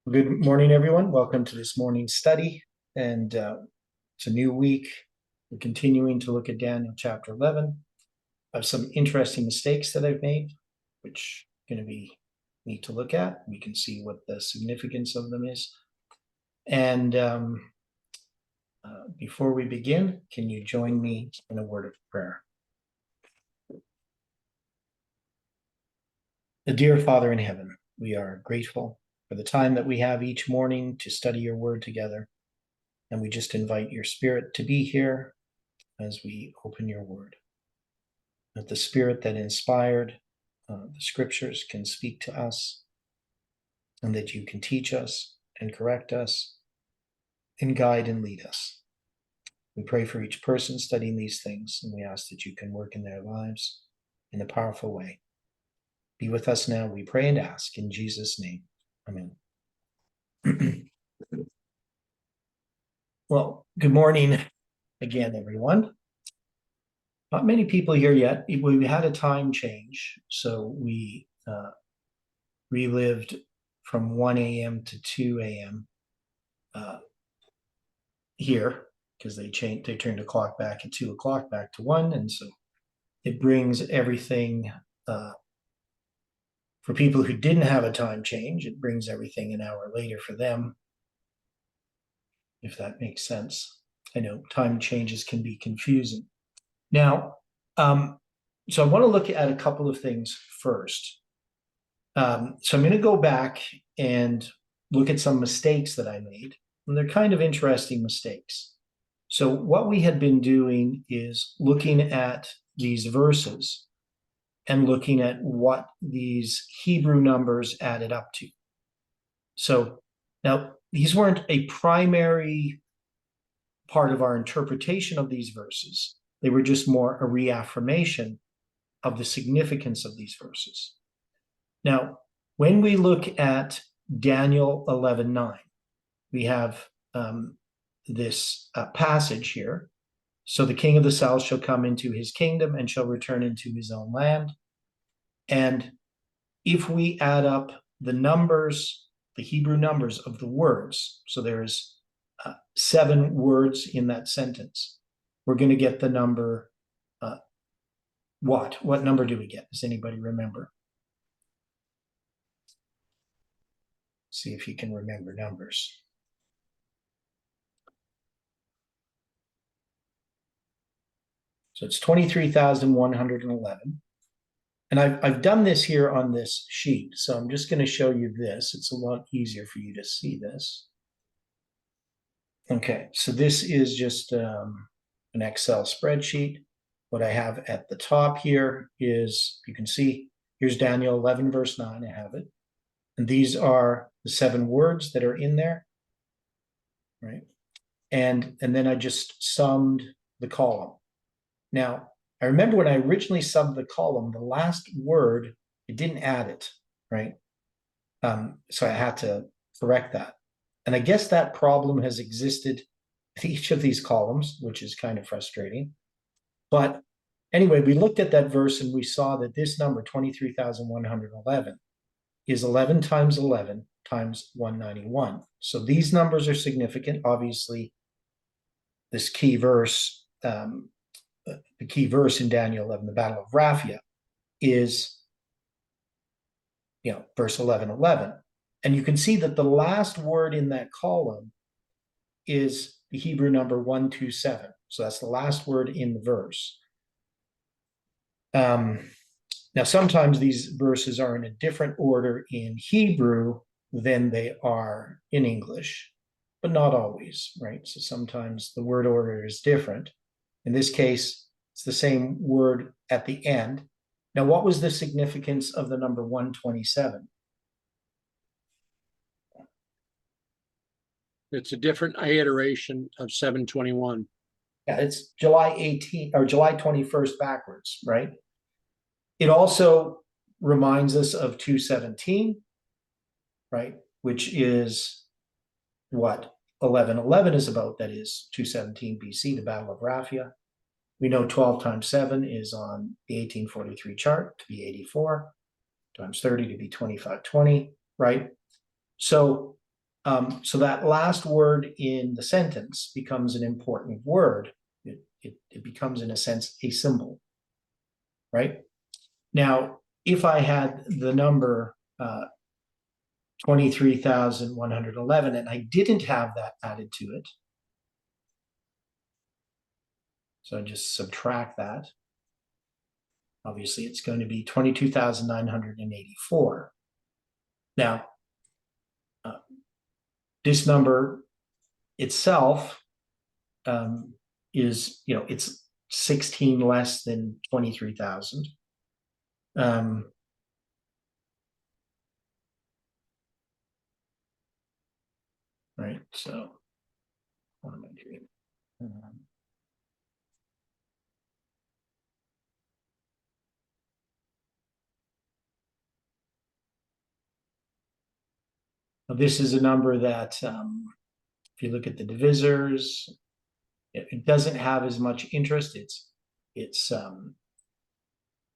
Good morning, everyone. Welcome to this morning's study. And it's a new week. We're continuing to look at Daniel chapter 11. I have some interesting mistakes that I've made, which are going to be neat to look at. We can see what the significance of them is. And before we begin, can you join me in a word of prayer? The dear Father in heaven, we are grateful for the time that we have each morning to study your word together. And we just invite your spirit to be here as we open your word. That the spirit that inspired the scriptures can speak to us, and that you can teach us and correct us and guide and lead us. We pray for each person studying these things, and we ask that you can work in their lives in a powerful way. Be with us now, we pray and ask in Jesus' name. Amen. Well, good morning again, everyone. Not many people here yet. We had a time change, so we relived from 1 a.m. to 2 a.m. Here, because they turned the clock back at 2 o'clock back to 1, and so it brings everything for people who didn't have a time change. It brings everything an hour later for them, if that makes sense. I know time changes can be confusing. Now, so I want to look at a couple of things first. So I'm going to go back and look at some mistakes that I made, and they're kind of interesting mistakes. So what we had been doing is looking at these verses and looking at what these Hebrew numbers added up to. So now these weren't a primary part of our interpretation of these verses. They were just more a reaffirmation of the significance of these verses. Now, when we look at Daniel 11:9, we have this passage here. So the king of the south shall come into his kingdom and shall return into his own land. And if we add up the numbers, the Hebrew numbers of the words, so there's 7 words in that sentence, we're going to get the number what? What number do we get? Does anybody remember? See if you can remember numbers. So it's 23,111. And I've done this here on this sheet. So I'm just going to show you this. It's a lot easier for you to see this. Okay, so this is just an Excel spreadsheet. What I have at the top here is, you can see, here's Daniel 11 verse 9, I have it. And these are the 7 words that are in there, right? And then I just summed the column. Now, I remember when I originally subbed the column, the last word, it didn't add it, right? So I had to correct that. And I guess that problem has existed with each of these columns, which is kind of frustrating. But anyway, we looked at that verse and we saw that this number, 23,111, is 11 times 11 times 191. So these numbers are significant. Obviously, this key verse, the key verse in Daniel 11, the Battle of Raphia, is, verse 11:11. And you can see that the last word in that column is the Hebrew number 127. So that's the last word in the verse. Now, sometimes these verses are in a different order in Hebrew than they are in English, but not always, right? So sometimes the word order is different. In this case, it's the same word at the end. Now, what was the significance of the number 127? It's a different iteration of 721. Yeah, it's July 18th or July 21st backwards, right? It also reminds us of 217, right? Which is what 11:11 is about. That is 217 BC, the Battle of Raphia. We know 12 times 7 is on the 1843 chart to be 84, times 30 to be 2520, right? So So that last word in the sentence becomes an important word. It becomes, in a sense, a symbol, right? Now, if I had the number 23,111 and I didn't have that added to it, so I just subtract that, obviously it's going to be 22,984. Now, this number itself is, it's 16 less than 23,000. Right, so what am I doing? This is a number that, if you look at the divisors, it doesn't have as much interest. It's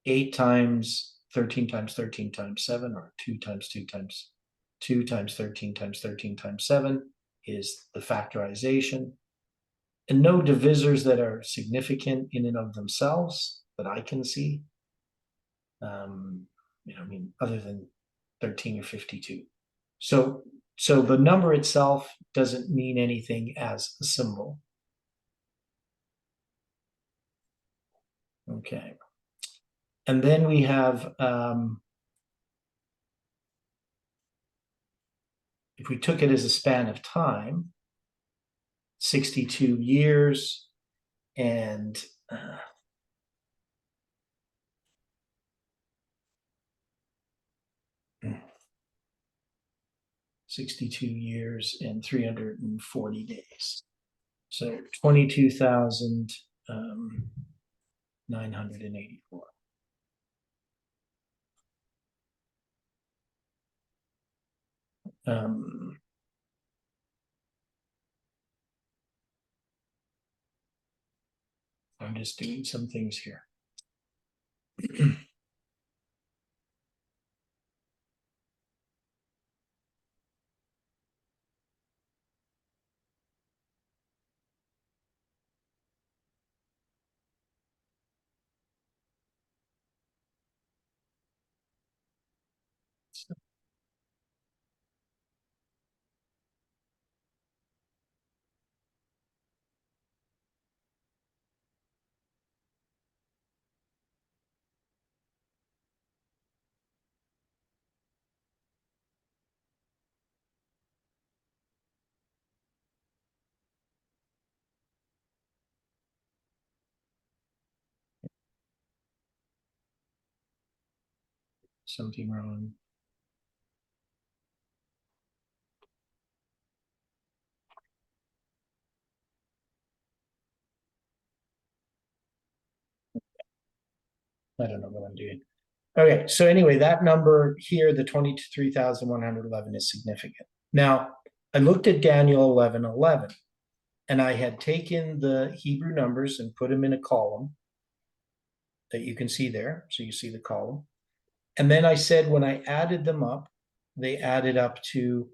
8 times 13 times 13 times 7, or 2 times 2 times 2 times 13 times 13 times 7 is the factorization. And no divisors that are significant in and of themselves that I can see. Other than 13 or 52. So the number itself doesn't mean anything as a symbol. Okay. And then we have, if we took it as a span of time, 62 years and 62 years and 340 days. So 22,984. I'm just doing some things here. Something wrong. I don't know what I'm doing. Okay, so anyway, that number here, the 23,111, is significant. Now, I looked at Daniel 11:11, and I had taken the Hebrew numbers and put them in a column that you can see there. So you see the column. And then I said when I added them up, they added up to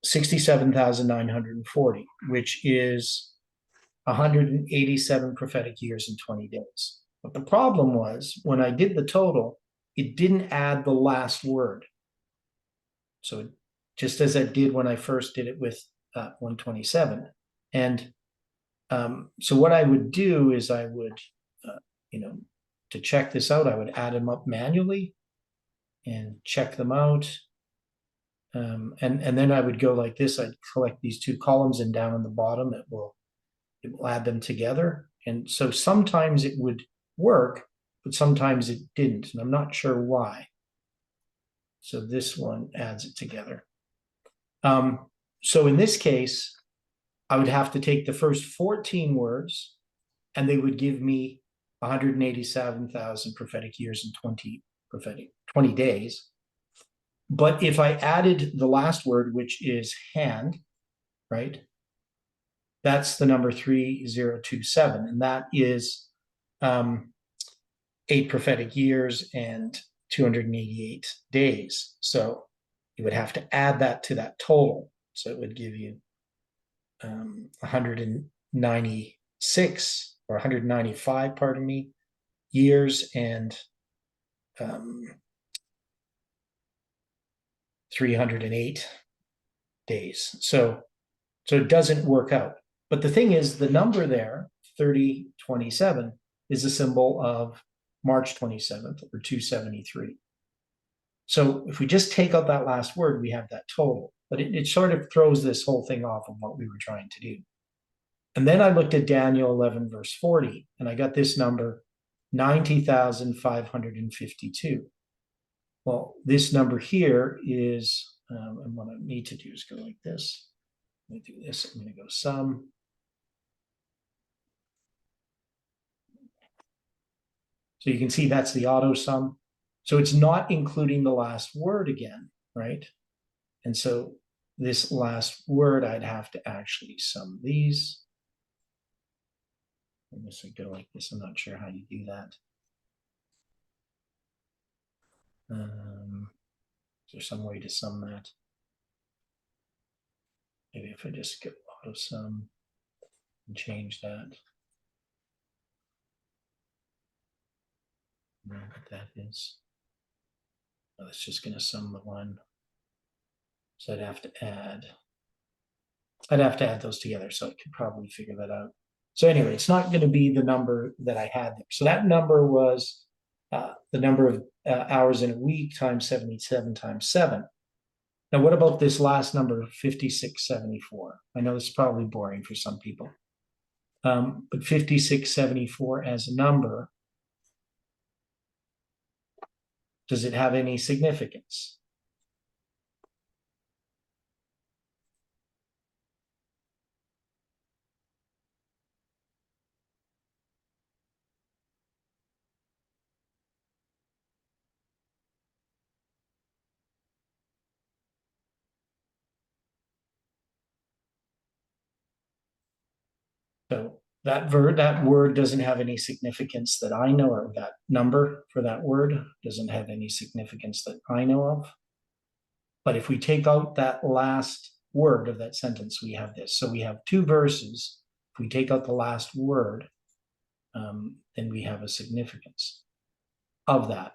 67,940, which is 187 prophetic years in 20 days. But the problem was when I did the total, it didn't add the last word. So just as I did when I first did it with 127. And so what I would do is I would, to check this out, I would add them up manually and check them out. And then I would go like this. I'd collect these two columns, and down on the bottom it will add them together. And so sometimes it would work, but sometimes it didn't. And I'm not sure why. So this one adds it together. So in this case, I would have to take the first 14 words, and they would give me 187,000 prophetic years and 20 days. But if I added the last word, which is hand, right? That's the number 3027, and that is 8 prophetic years and 288 days. So you would have to add that to that total. So it would give you 196 or 195, pardon me, years and 308 days. So it doesn't work out. But the thing is, the number there, 3027, is a symbol of March 27th or 273. So if we just take out that last word, we have that total. But it sort of throws this whole thing off of what we were trying to do. And then I looked at Daniel 11, verse 40, and I got this number, 90,552. Well, this number here is, and what I need to do is go like this. Let me do this. I'm going to go sum. So you can see that's the auto sum. So it's not including the last word again, right? And so this last word, I'd have to actually sum these. I guess I go like this. I'm not sure how you do that. Is there some way to sum that? Maybe if I just go auto sum and change that. I don't know what that is. Oh, it's just going to sum the one. So I'd have to add those together. So I could probably figure that out. So anyway, it's not going to be the number that I had there. So that number was the number of hours in a week times 77 times 7. Now, what about this last number, 5674? I know this is probably boring for some people. But 5674 as a number, does it have any significance? So that word doesn't have any significance that I know, or that number for that word doesn't have any significance that I know of. But if we take out that last word of that sentence, we have this. So we have two verses. If we take out the last word, then we have a significance of that.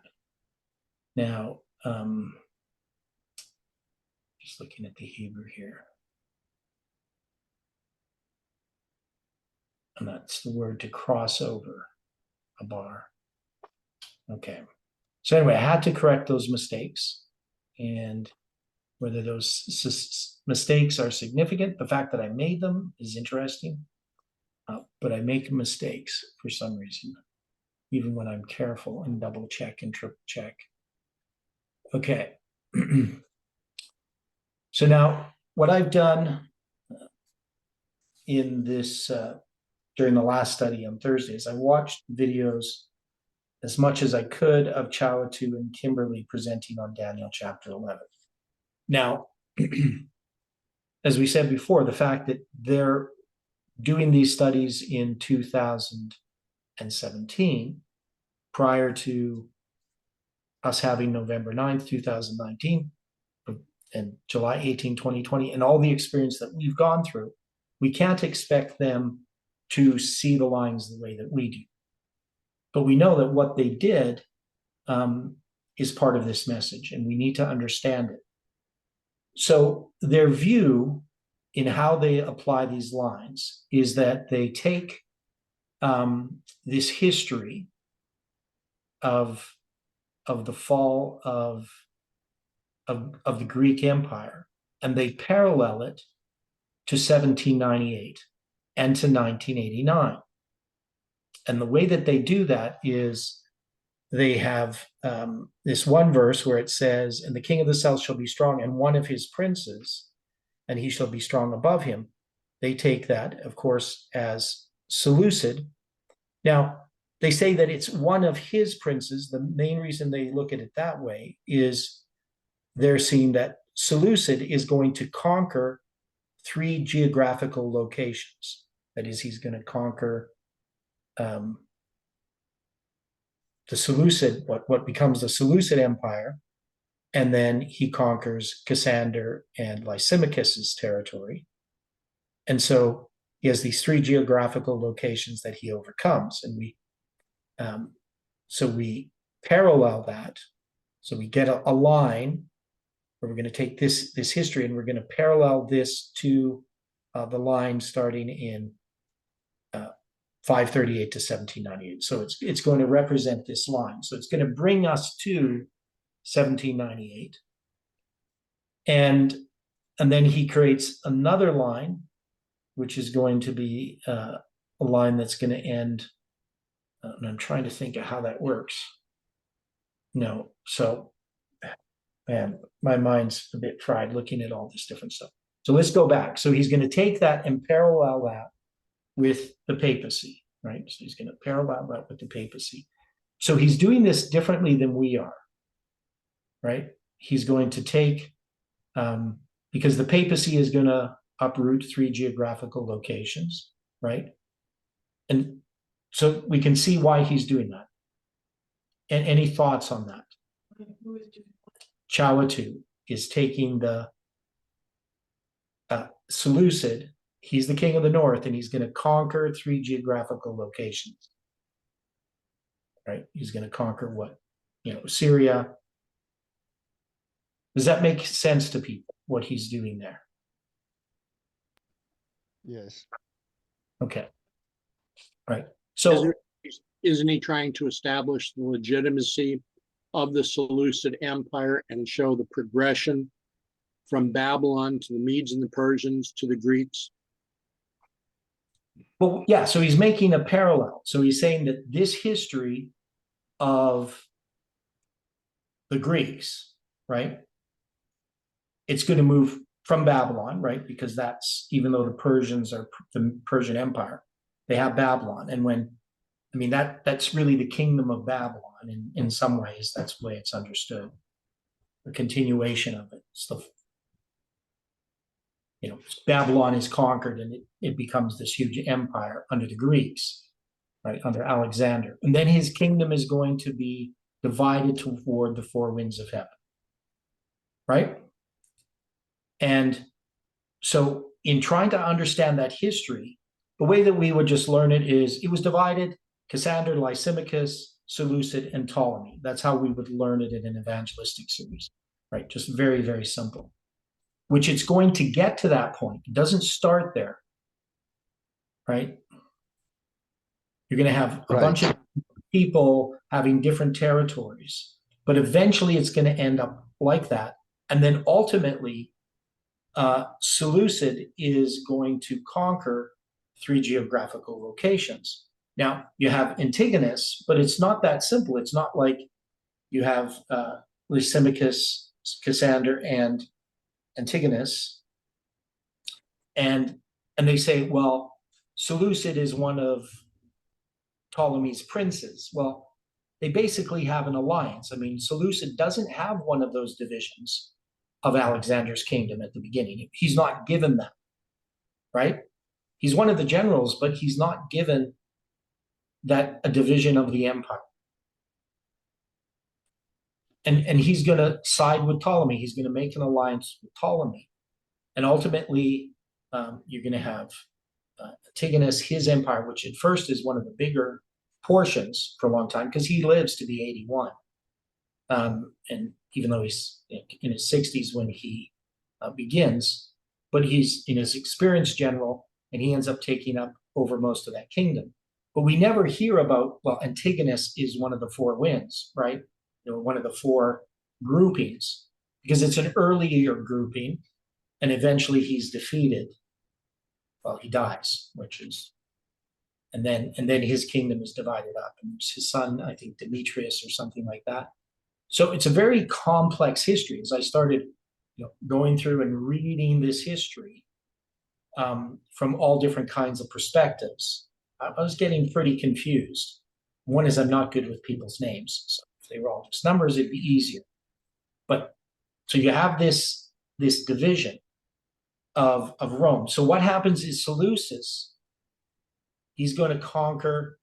Now, just looking at the Hebrew here. And that's the word to cross over, a bar. Okay. So anyway, I had to correct those mistakes. And whether those mistakes are significant, the fact that I made them is interesting. But I make mistakes for some reason, even when I'm careful and double check and triple check. Okay. So now what I've done in this, during the last study on Thursdays, I watched videos as much as I could of Chawatu and Kimberly presenting on Daniel chapter 11. Now, as we said before, the fact that they're doing these studies in 2017, prior to us having November 9th, 2019, and July 18, 2020, and all the experience that we've gone through, we can't expect them to see the lines the way that we do. But we know that what they did is part of this message, and we need to understand it. So their view in how they apply these lines is that they take this history of the fall of the Greek Empire, and they parallel it to 1798 and to 1989. And the way that they do that is they have this one verse where it says, "And the king of the south shall be strong, and one of his princes, and he shall be strong above him." They take that, of course, as Seleucid. Now, they say that it's one of his princes. The main reason they look at it that way is they're seeing that Seleucid is going to conquer 3 geographical locations. That is, he's going to conquer the Seleucid, what becomes the Seleucid Empire, and then he conquers Cassander and Lysimachus's territory. And so he has these three geographical locations that he overcomes, and um, we parallel that. So we get a line where we're going to take this history and we're going to parallel this to the line starting in 538 to 1798. So it's going to represent this line. So it's going to bring us to 1798. And then he creates another line, which is going to be a line that's going to end. And I'm trying to think of how that works. No, so man, my mind's a bit fried looking at all this different stuff. So let's go back. So he's going to take that and parallel that with the papacy, right? So he's going to parallel that with the papacy. So he's doing this differently than we are, right? He's going to take, because the papacy is going to uproot three geographical locations, right? And so we can see why he's doing that. And any thoughts on that? Chawatu is taking the Seleucid. He's the king of the north, and he's going to conquer three geographical locations. Right? He's going to conquer what? Syria. Does that make sense to people, what he's doing there? Yes. Okay. Right. So Isn't he trying to establish the legitimacy of the Seleucid Empire and show the progression from Babylon to the Medes and the Persians to the Greeks? well, yeah, so he's making a parallel. So he's saying that this history of the Greeks, right? It's going to move from Babylon, right? Because that's, even though the Persians are the Persian Empire, they have Babylon. And that's really the kingdom of Babylon in some ways. That's the way it's understood. The continuation of it. So, Babylon is conquered and it becomes this huge empire under the Greeks, right? Under Alexander. And then his kingdom is going to be divided toward the four winds of heaven, right? And so in trying to understand that history, the way that we would just learn it is it was divided: Cassander, Lysimachus, Seleucid, and Ptolemy. That's how we would learn it in an evangelistic series, right? Just very, very simple. Which it's going to get to that point. It doesn't start there, right? You're going to have a bunch of people having different territories, but eventually it's going to end up like that. And then ultimately, Seleucid is going to conquer three geographical locations. Now, you have Antigonus, but it's not that simple. It's not like you have Lysimachus, Cassander, and Antigonus, and they say, well, Seleucid is one of Ptolemy's princes. Well, they basically have an alliance. Seleucid doesn't have one of those divisions of Alexander's kingdom at the beginning. He's not given that, right? He's one of the generals, but he's not given that a division of the empire. And he's going to side with Ptolemy. He's going to make an alliance with Ptolemy. And ultimately, you're going to have Antigonus, his empire, which at first is one of the bigger portions for a long time, because he lives to be 81. And even though he's in his 60s when he begins, but he's in his experienced general, and he ends up taking up over most of that kingdom. But we never hear about, well, Antigonus is one of the four winds, right? One of the four groupings, because it's an earlier grouping, and eventually he's defeated. Well, he dies, and then his kingdom is divided up, and it's his son, I think Demetrius or something like that. So it's a very complex history. As I started, going through and reading this history from all different kinds of perspectives, I was getting pretty confused. One is I'm not good with people's names, so if they were all just numbers, it'd be easier. But so you have this division of Rome. So what happens is Seleucus, he's going to conquer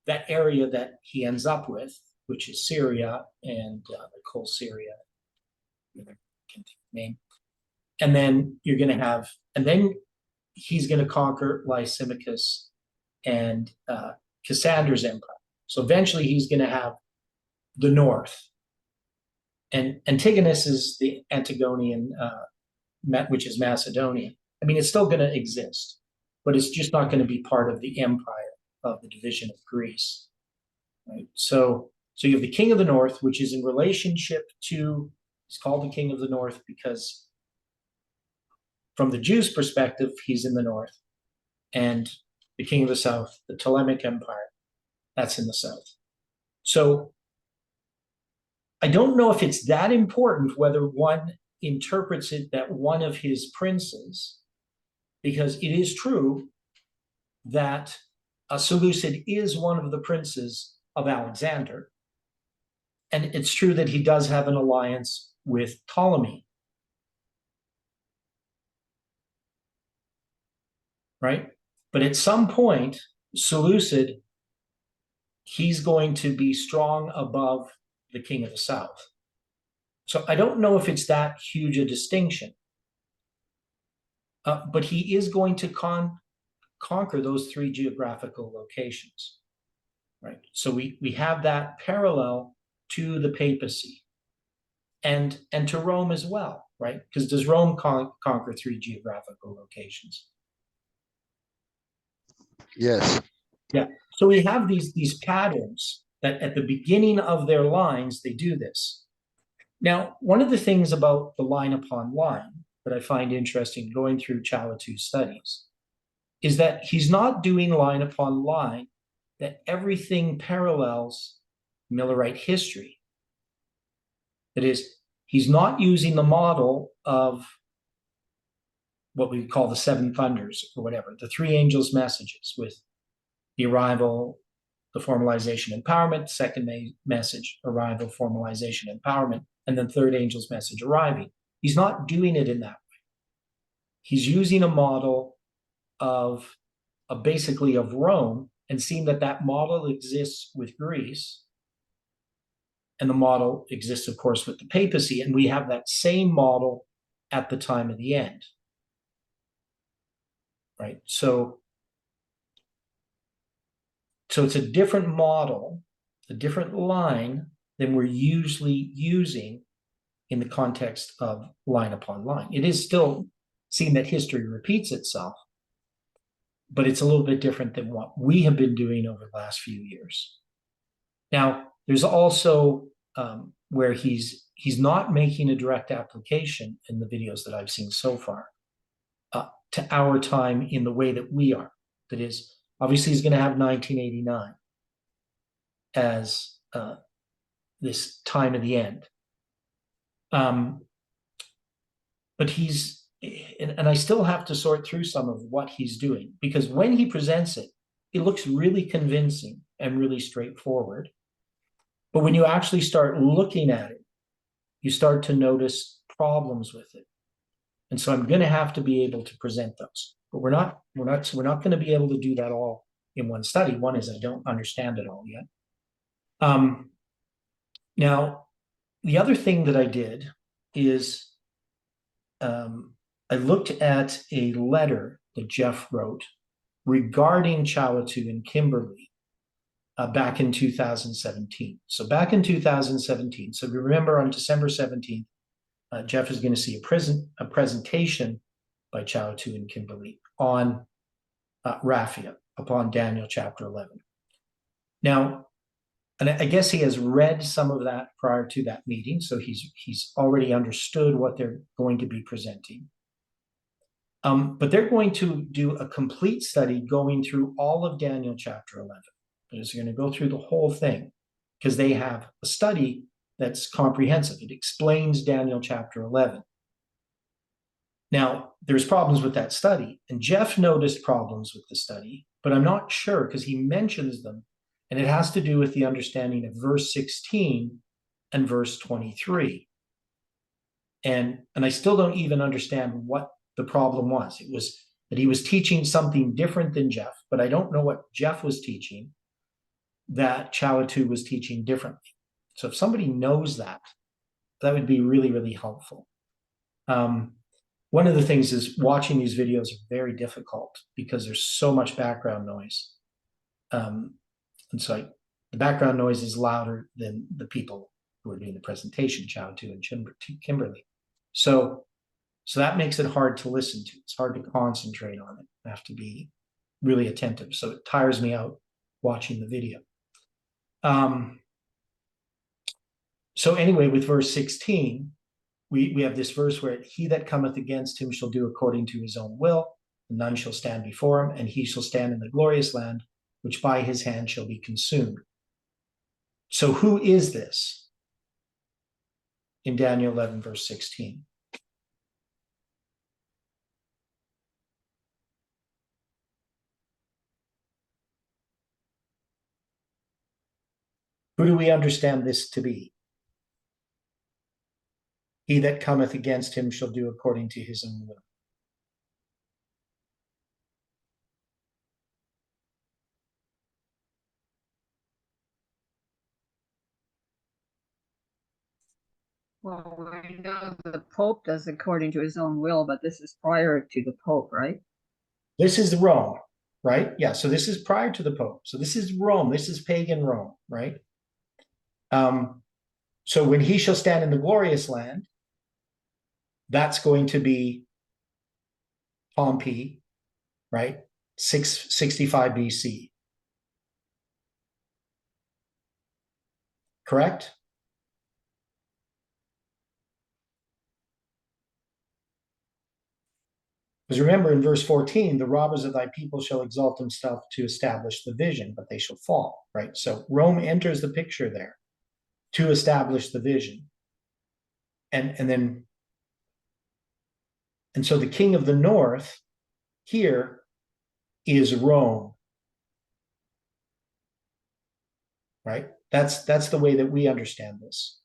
that area that he ends up with, which is Syria and the whole Syria, name. And then you're going to have, and then he's going to conquer Lysimachus and Cassandra's empire. So eventually he's going to have the north. And Antigonus is the Antigonian, which is Macedonia. I mean, it's still going to exist, but it's just not going to be part of the empire of the division of Greece. Right? So you have the king of the north, which is in relationship to, he's called the king of the north because from the Jews' perspective, he's in the north. And the king of the south, the Ptolemaic Empire, that's in the south. So I don't know if it's that important whether one interprets it that one of his princes, because it is true that Seleucid is one of the princes of Alexander. And it's true that he does have an alliance with Ptolemy. Right? But at some point, Seleucid, he's going to be strong above the king of the south. So I don't know if it's that huge a distinction. But he is going to conquer those three geographical locations. Right? So we have that parallel to the papacy and to Rome as well, right? Because does Rome conquer three geographical locations? Yes. Yeah. So we have these patterns that at the beginning of their lines, they do this. Now, one of the things about the line upon line that I find interesting going through Chalatu's studies is that he's not doing line upon line, that everything parallels Millerite history. That is, he's not using the model of what we call the seven thunders or whatever, the three angels' messages with the arrival, the formalization, empowerment, second message, arrival, formalization, empowerment, and then third angel's message arriving. He's not doing it in that way. He's using a model of basically of Rome and seeing that model exists with Greece. And the model exists, of course, with the papacy. And we have that same model at the time of the end. Right? So it's a different model, a different line than we're usually using in the context of line upon line. It is still seeing that history repeats itself, but it's a little bit different than what we have been doing over the last few years. Now, there's also where he's not making a direct application in the videos that I've seen so far to our time in the way that we are. That is, obviously, he's going to have 1989 as this time of the end. But he's, and I still have to sort through some of what he's doing, because when he presents it, it looks really convincing and really straightforward. But when you actually start looking at it, you start to notice problems with it. And so I'm going to have to be able to present those. But we're not going to be able to do that all in one study. One is I don't understand it all yet. Now, the other thing that I did is I looked at a letter that Jeff wrote regarding Chalatu and Kimberly back in 2017. So back in 2017, so remember on December 17th, Jeff is going to see a presentation by Chalatu and Kimberly on Raphia, upon Daniel chapter 11. Now, and I guess he has read some of that prior to that meeting, so he's already understood what they're going to be presenting. But they're going to do a complete study going through all of Daniel chapter 11. They're going to go through the whole thing because they have a study that's comprehensive. It explains Daniel chapter 11. Now, there's problems with that study, and Jeff noticed problems with the study, but I'm not sure because he mentions them, and it has to do with the understanding of verse 16 and verse 23. And I still don't even understand what the problem was. It was that he was teaching something different than Jeff, but I don't know what Jeff was teaching that Chalatu was teaching differently. So if somebody knows that, That would be really, really helpful. One of the things is watching these videos are very difficult because there's so much background noise. And so the background noise is louder than the people who are doing the presentation, Chow Tu and Kimberly. So that makes it hard to listen to. It's hard to concentrate on it. I have to be really attentive. So it tires me out watching the video. So anyway, with verse 16, we have this verse where he that cometh against him shall do according to his own will, and none shall stand before him, and he shall stand in the glorious land, which by his hand shall be consumed. So who is this in Daniel 11, verse 16? Who do we understand this to be? He that cometh against him shall do according to his own will. Well, we know the Pope does according to his own will, but this is prior to the Pope, right? This is Rome, right? Yeah, so this is prior to the Pope. So this is Rome. This is pagan Rome, right? So when he shall stand in the glorious land, that's going to be Pompey, right? 665 BC. Correct? Because remember in verse 14, the robbers of thy people shall exalt themselves to establish the vision, but they shall fall, right? So Rome enters the picture there to establish the vision. And so the king of the north here is Rome, right? That's the way that we understand this.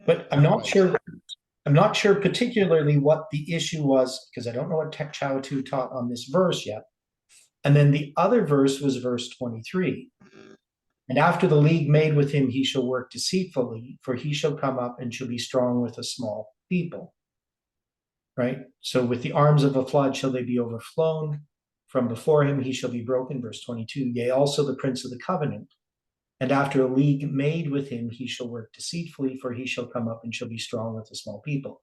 But I'm not sure. I'm not sure particularly what the issue was because I don't know what Chow Tu taught on this verse yet. And then the other verse was verse 23. And after the league made with him, he shall work deceitfully, for he shall come up and shall be strong with a small people. Right? So with the arms of a flood shall they be overflown. From before him he shall be broken. Verse 22. Yea, also the prince of the covenant. And after a league made with him, he shall work deceitfully, for he shall come up and shall be strong with a small people.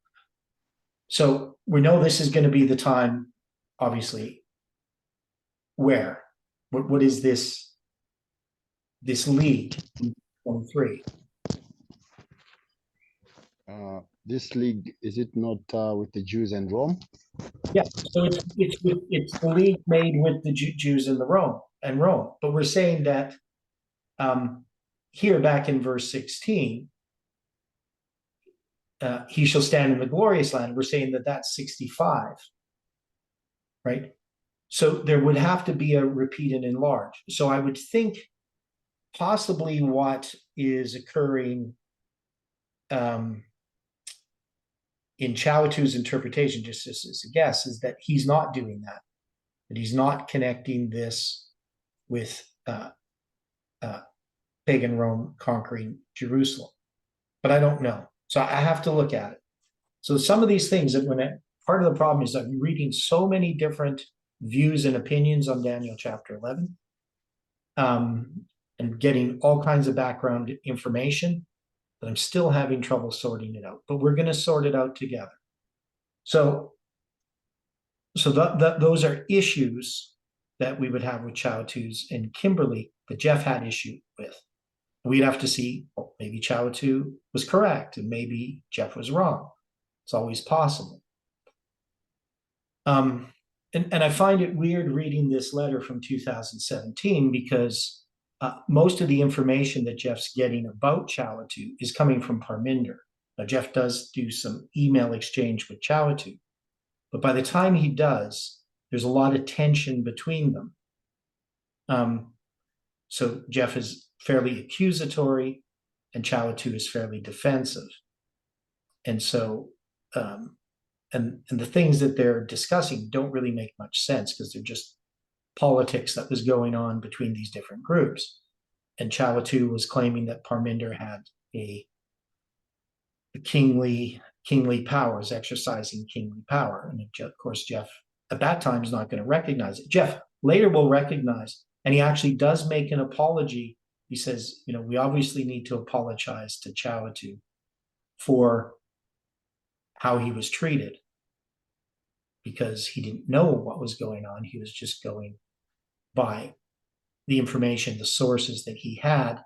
So we know this is going to be the time, obviously, where? What is this league in 23? This league, is it not with the Jews and Rome? Yeah, so it's the league made with the Jews and Rome. But we're saying that here back in verse 16, he shall stand in the glorious land. We're saying that that's 65, right? So there would have to be a repeat and enlarge. So I would think possibly what is occurring in Chow Tu's interpretation, just as a guess, is that he's not doing that he's not connecting this with pagan Rome conquering Jerusalem. But I don't know. So I have to look at it. So some of these things, part of the problem is I'm reading so many different views and opinions on Daniel chapter 11, and getting all kinds of background information that I'm still having trouble sorting it out. But we're going to sort it out together. So those are issues that we would have with Chow Tu's and Kimberly that Jeff had issue with. We'd have to see, well, maybe Chow Tu was correct and maybe Jeff was wrong. It's always possible. And I find it weird reading this letter from 2017 because most of the information that Jeff's getting about Chow Tu is coming from Parminder. Now, Jeff does do some email exchange with Chow Tu, but by the time he does, there's a lot of tension between them. So Jeff is fairly accusatory and Chow Tu is fairly defensive. And so, and the things that they're discussing don't really make much sense because they're just politics that was going on between these different groups. And Chow Tu was claiming that Parminder had kingly powers, exercising kingly power. And of course, Jeff at that time is not going to recognize it. Jeff later will recognize, and he actually does make an apology. He says, we obviously need to apologize to Chawatu for how he was treated, because he didn't know what was going on. He was just going by the information, the sources that he had,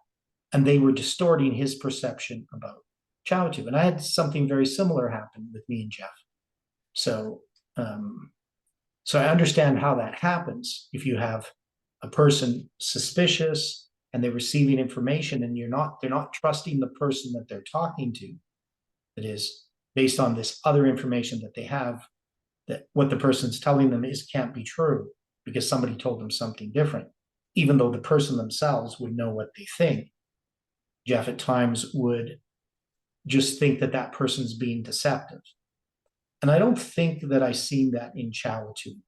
and they were distorting his perception about Chawatu. And I had something very similar happen with me and Jeff. So, so I understand how that happens. If you have a person suspicious and they're receiving information, and they're not trusting the person that they're talking to, that is based on this other information that they have, that what the person's telling them can't be true because somebody told them something different, even though the person themselves would know what they think. Jeff at times would just think that that person's being deceptive. And I don't think that I seen that in Chawatu.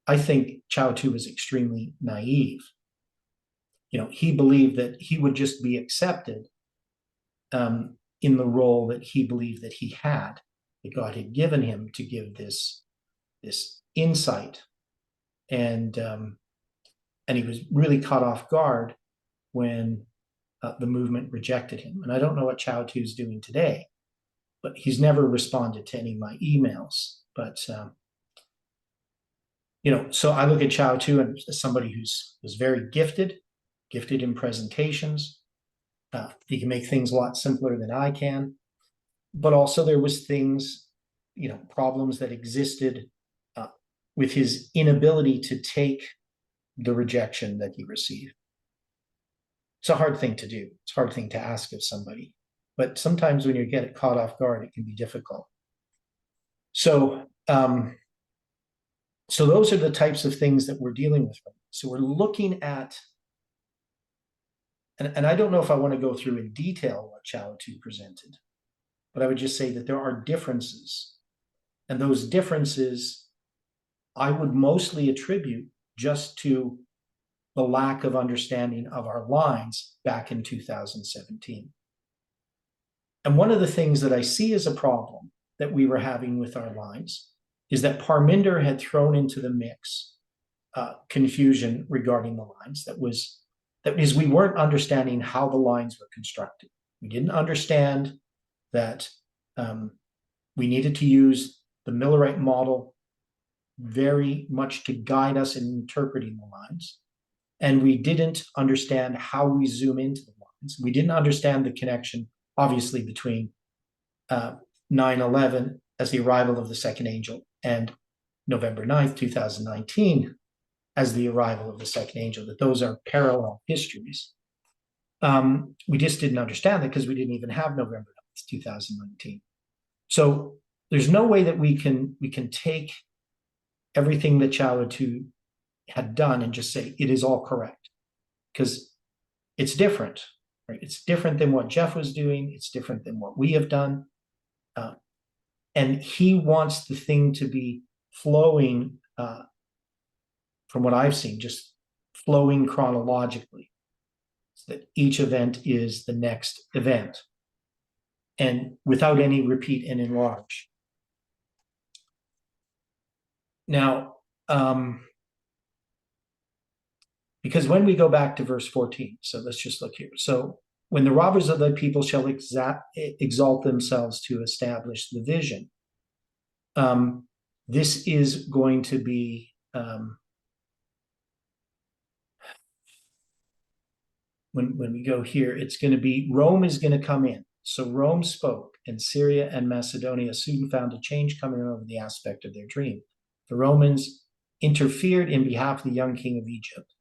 I think Chawatu was extremely naive. He believed that he would just be accepted in the role that he believed that he had, that God had given him to give this insight. And he was really caught off guard when the movement rejected him. And I don't know what Chawatu is doing today, but he's never responded to any of my emails. But so I look at Chawatu as somebody who's very gifted in presentations. He can make things a lot simpler than I can. But also there was things, problems that existed with his inability to take the rejection that he received. It's a hard thing to do. It's a hard thing to ask of somebody. But sometimes when you get caught off guard, it can be difficult. So, so those are the types of things that we're dealing with. So we're looking at, and I don't know if I want to go through in detail what Chawatu presented, but I would just say that there are differences. And those differences I would mostly attribute just to the lack of understanding of our lines back in 2017. And one of the things that I see as a problem that we were having with our lines is that Parminder had thrown into the mix confusion regarding the lines. That is, we weren't understanding how the lines were constructed. We didn't understand that we needed to use the Millerite model very much to guide us in interpreting the lines. And we didn't understand how we zoom into the lines. We didn't understand the connection, obviously, between 9/11 as the arrival of the second angel and November 9th, 2019 as the arrival of the second angel, that those are parallel histories. We just didn't understand that because we didn't even have November 9th, 2019. So there's no way that we can take everything that Chawatu had done and just say it is all correct, because it's different, right? It's different than what Jeff was doing. It's different than what we have done. And he wants the thing to be flowing, from what I've seen, just flowing chronologically, so that each event is the next event and without any repeat and enlarge. Now, because when we go back to verse 14, so let's just look here. So when the robbers of thy people shall exalt themselves to establish the vision, this is going to be, when we go here, it's going to be, Rome is going to come in. So Rome spoke, and Syria and Macedonia soon found a change coming over the aspect of their dream. The Romans interfered in behalf of the young king of Egypt,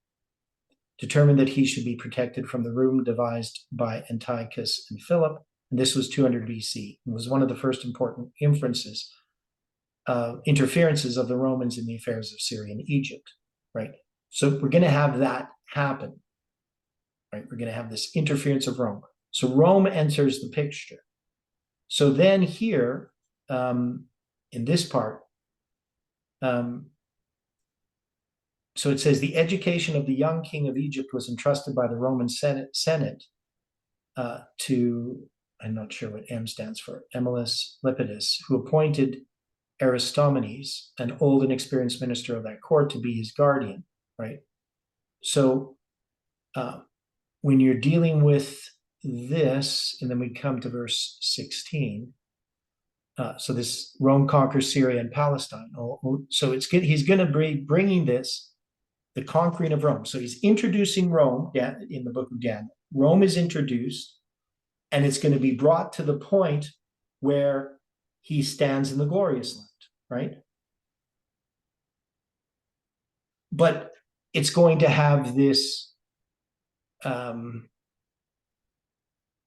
determined that he should be protected from the room devised by Antiochus and Philip, and this was 200 BC. It was one of the first important interferences of the Romans in the affairs of Syria and Egypt, right? So we're going to have that happen, right? We're going to have this interference of Rome. So Rome enters the picture. So then here, in this part, so it says the education of the young king of Egypt was entrusted by the Roman Senate to I'm not sure what M stands for, Emilus Lepidus, who appointed Aristomenes, an old and experienced minister of that court, to be his guardian, right? So when you're dealing with this, and then we come to verse 16, so this Rome conquers Syria and Palestine. So it's good. He's going to be bringing this, the conquering of Rome. So he's introducing Rome in the book of Daniel. Rome is introduced, and it's going to be brought to the point where he stands in the glorious land, right? But it's going to have this,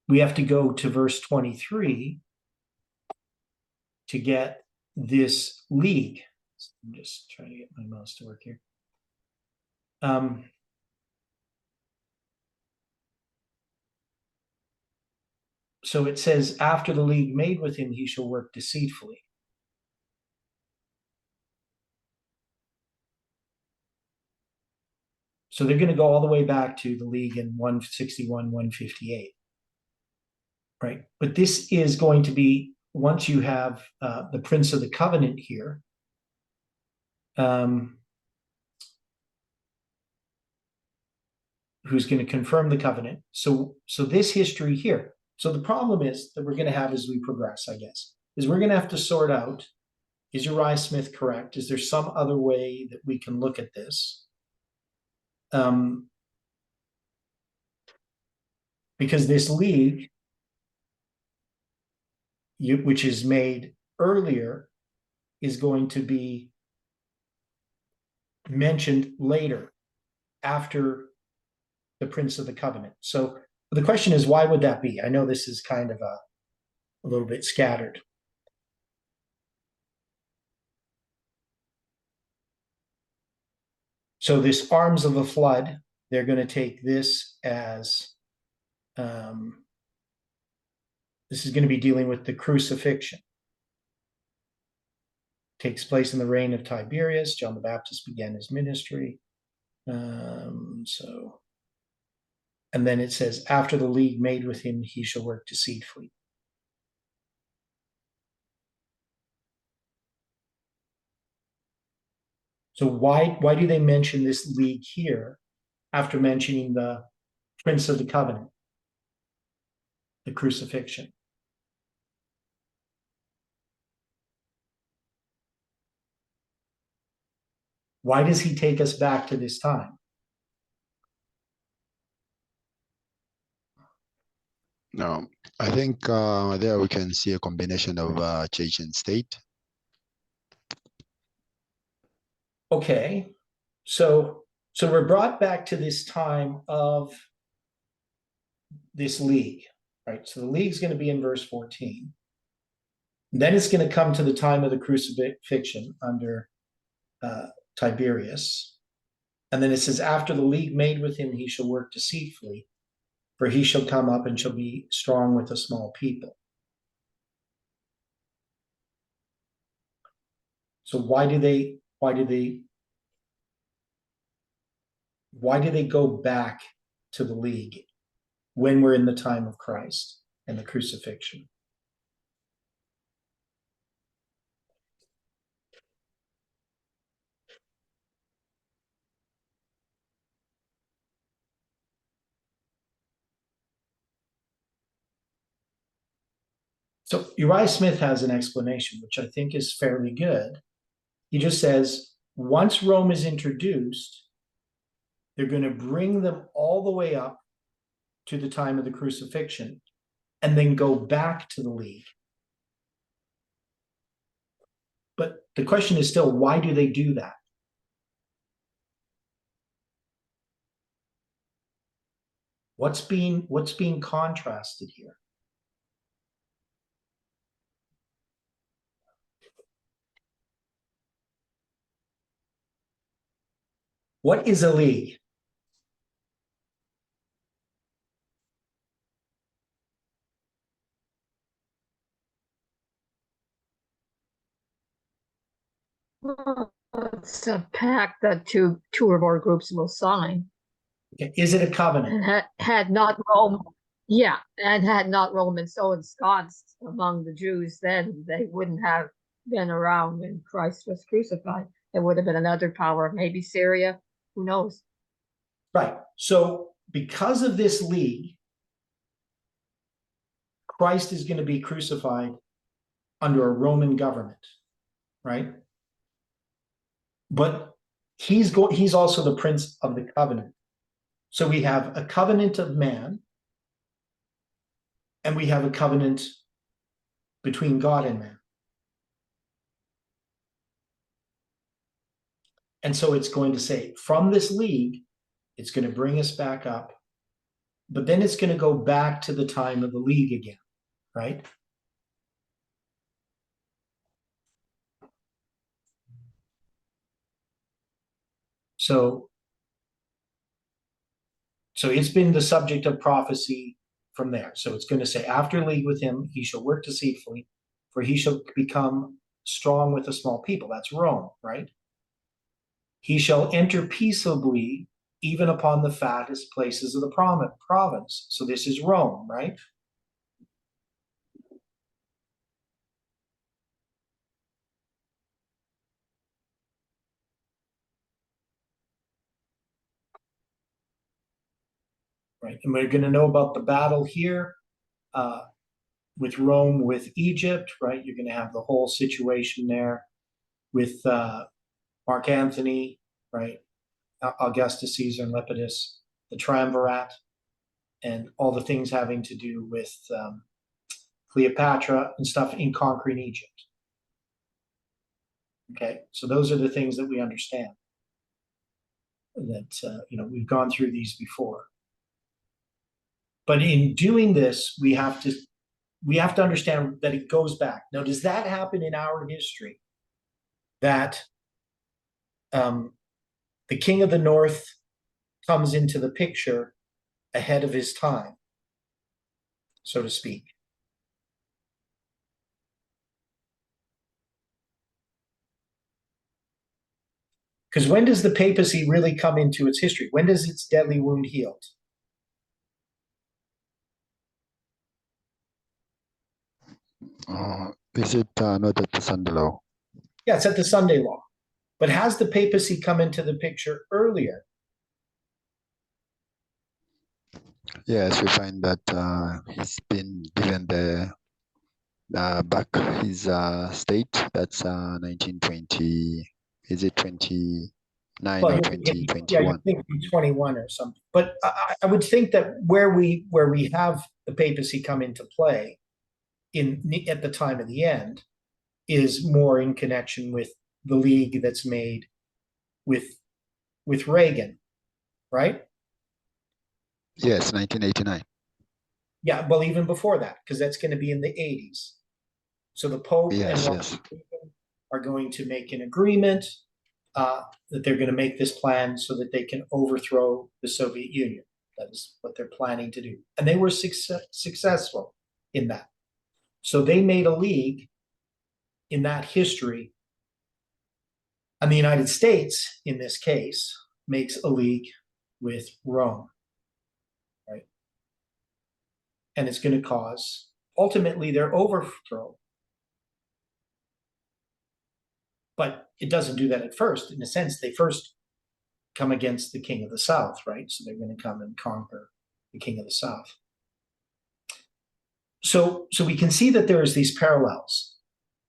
we have to go to verse 23 to get this league. I'm just trying to get my mouse to work here. So it says, after the league made with him, he shall work deceitfully. So they're going to go all the way back to the league in 161, 158. Right? But this is going to be, once you have the Prince of the Covenant here, who's going to confirm the covenant. So this history here. So the problem is that we're going to have as we progress, I guess, is we're going to have to sort out, is Uriah Smith correct? Is there some other way that we can look at this? Because this league, which is made earlier, is going to be mentioned later after the Prince of the Covenant. So the question is, why would that be? I know this is kind of a little bit scattered. So this arms of a flood, they're going to take this as, this is going to be dealing with the crucifixion. Takes place in the reign of Tiberius. John the Baptist began his ministry. And then it says, after the league made with him, he shall work deceitfully. So why do they mention this league here after mentioning the Prince of the Covenant, the crucifixion? Why does he take us back to this time? No, I think there we can see a combination of church and state. Okay, so we're brought back to this time of this league, right? So the league's going to be in verse 14. Then it's going to come to the time of the crucifixion under Tiberius. And then it says, after the league made with him, he shall work deceitfully, for he shall come up and shall be strong with a small people. So why do they go back to the league when we're in the time of Christ and the crucifixion? So Uriah Smith has an explanation, which I think is fairly good. He just says, once Rome is introduced, they're going to bring them all the way up to the time of the crucifixion and then go back to the league. But the question is still, why do they do that? What's being contrasted here? What is a league? It's a pact that two or more groups will sign. Is it a covenant? And had not Rome Yeah, and had not Rome so ensconced among the Jews then, they wouldn't have been around when Christ was crucified. It would have been another power, maybe Syria, who knows? Right. So because of this league, Christ is going to be crucified under a Roman government, right? But he's also the prince of the covenant. So we have a covenant of man, and we have a covenant between God and man. And so it's going to say, from this league, it's going to bring us back up, but then it's going to go back to the time of the league again, right? So it's been the subject of prophecy from there. So it's going to say, after league with him, he shall work deceitfully, for he shall become strong with a small people. That's Rome, right? He shall enter peaceably even upon the fattest places of the province. So this is Rome, right? Right. And we're going to know about the battle here with Rome, with Egypt, right? You're going to have the whole situation there with Mark Antony, right? Augustus Caesar and Lepidus, the triumvirate, and all the things having to do with Cleopatra and stuff in conquering Egypt. Okay, so those are the things that we understand. That we've gone through these before. But in doing this, we have to understand that it goes back. Now, does that happen in our history? That the king of the north comes into the picture ahead of his time, so to speak. Because when does the papacy really come into its history? When does its deadly wound heal? Is it not at the Sunday law? Yeah, it's at the Sunday law. But has the papacy come into the picture earlier? Yes, we find that he's been given the back his state. That's 1920. Is it 29 Well, or you're 2021? thinking 21 or something. But I would think that where we have the papacy come into play at the time of the end is more in connection with the league that's made with Reagan, right? Yes, 1989. Yeah, well, even before that, because that's going to be in the 80s. So the Pope and Yes, Ronald yes. Reagan are going to make an agreement that they're going to make this plan so that they can overthrow the Soviet Union. That is what they're planning to do. And they were successful in that. So they made a league in that history. And the United States, in this case, makes a league with Rome, right? And it's going to cause ultimately their overthrow. But it doesn't do that at first. In a sense, they first come against the king of the south, right? So they're going to come and conquer the king of the south. So we can see that there's these parallels,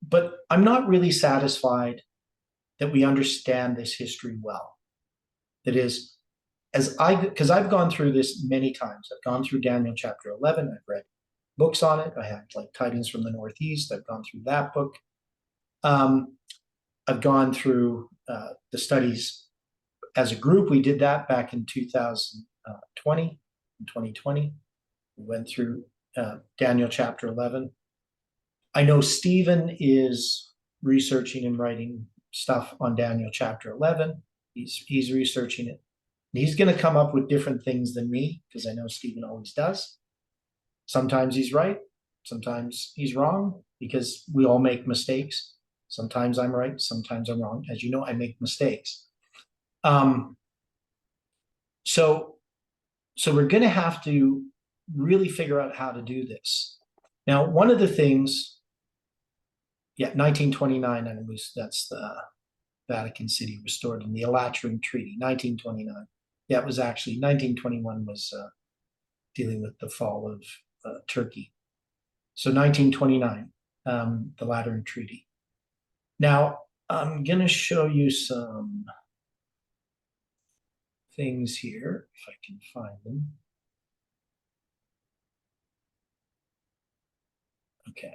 but I'm not really satisfied that we understand this history well. That is, because I've gone through this many times. I've gone through Daniel chapter 11. I've read books on it. I have like Tidings from the Northeast. I've gone through that book. I've gone through the studies as a group. We did that back in 2020, 2020. We went through Daniel chapter 11. I know Stephen is researching and writing stuff on Daniel chapter 11. He's researching it. He's going to come up with different things than me, because I know Stephen always does. Sometimes he's right. Sometimes he's wrong, because we all make mistakes. Sometimes I'm right. Sometimes I'm wrong. As you know, I make mistakes. So we're going to have to really figure out how to do this. Now, one of the things, 1929, and that's the Vatican City restored in the Lateran Treaty, 1929. Yeah, it was actually 1921 was dealing with the fall of Turkey. So 1929, the Lateran Treaty. Now, I'm going to show you some things here, if I can find them. Okay.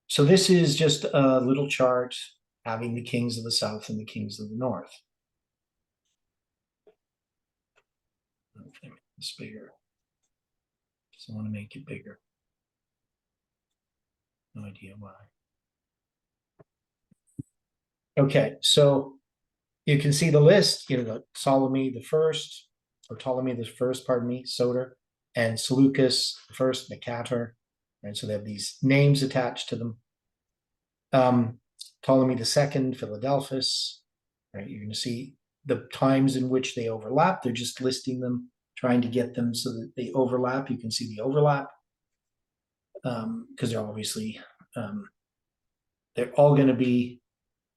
So this is just a little chart having the kings of the south and the kings of the north. Okay, make this bigger. Just want to make it bigger. No idea why. Okay, so you can see the list, Ptolemy the first, pardon me, Soter, and Seleucus the first, Nicator, right? So they have these names attached to them. Ptolemy the second, Philadelphus, right? You're going to see the times in which they overlap. They're just listing them, trying to get them so that they overlap. You can see the overlap because they're obviously, they're all going to be,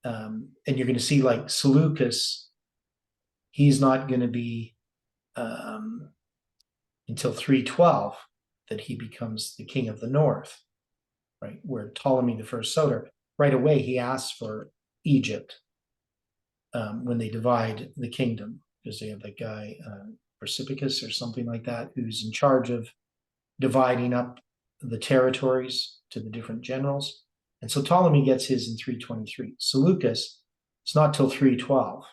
and you're going to see like Seleucus, he's not going to be until 312 that he becomes the king of the north, right? Where Ptolemy the first Soter, right away he asks for Egypt when they divide the kingdom, because they have that guy Persipicus or something like that, who's in charge of dividing up the territories to the different generals. And so Ptolemy gets his in 323. Seleucus, it's not till 312.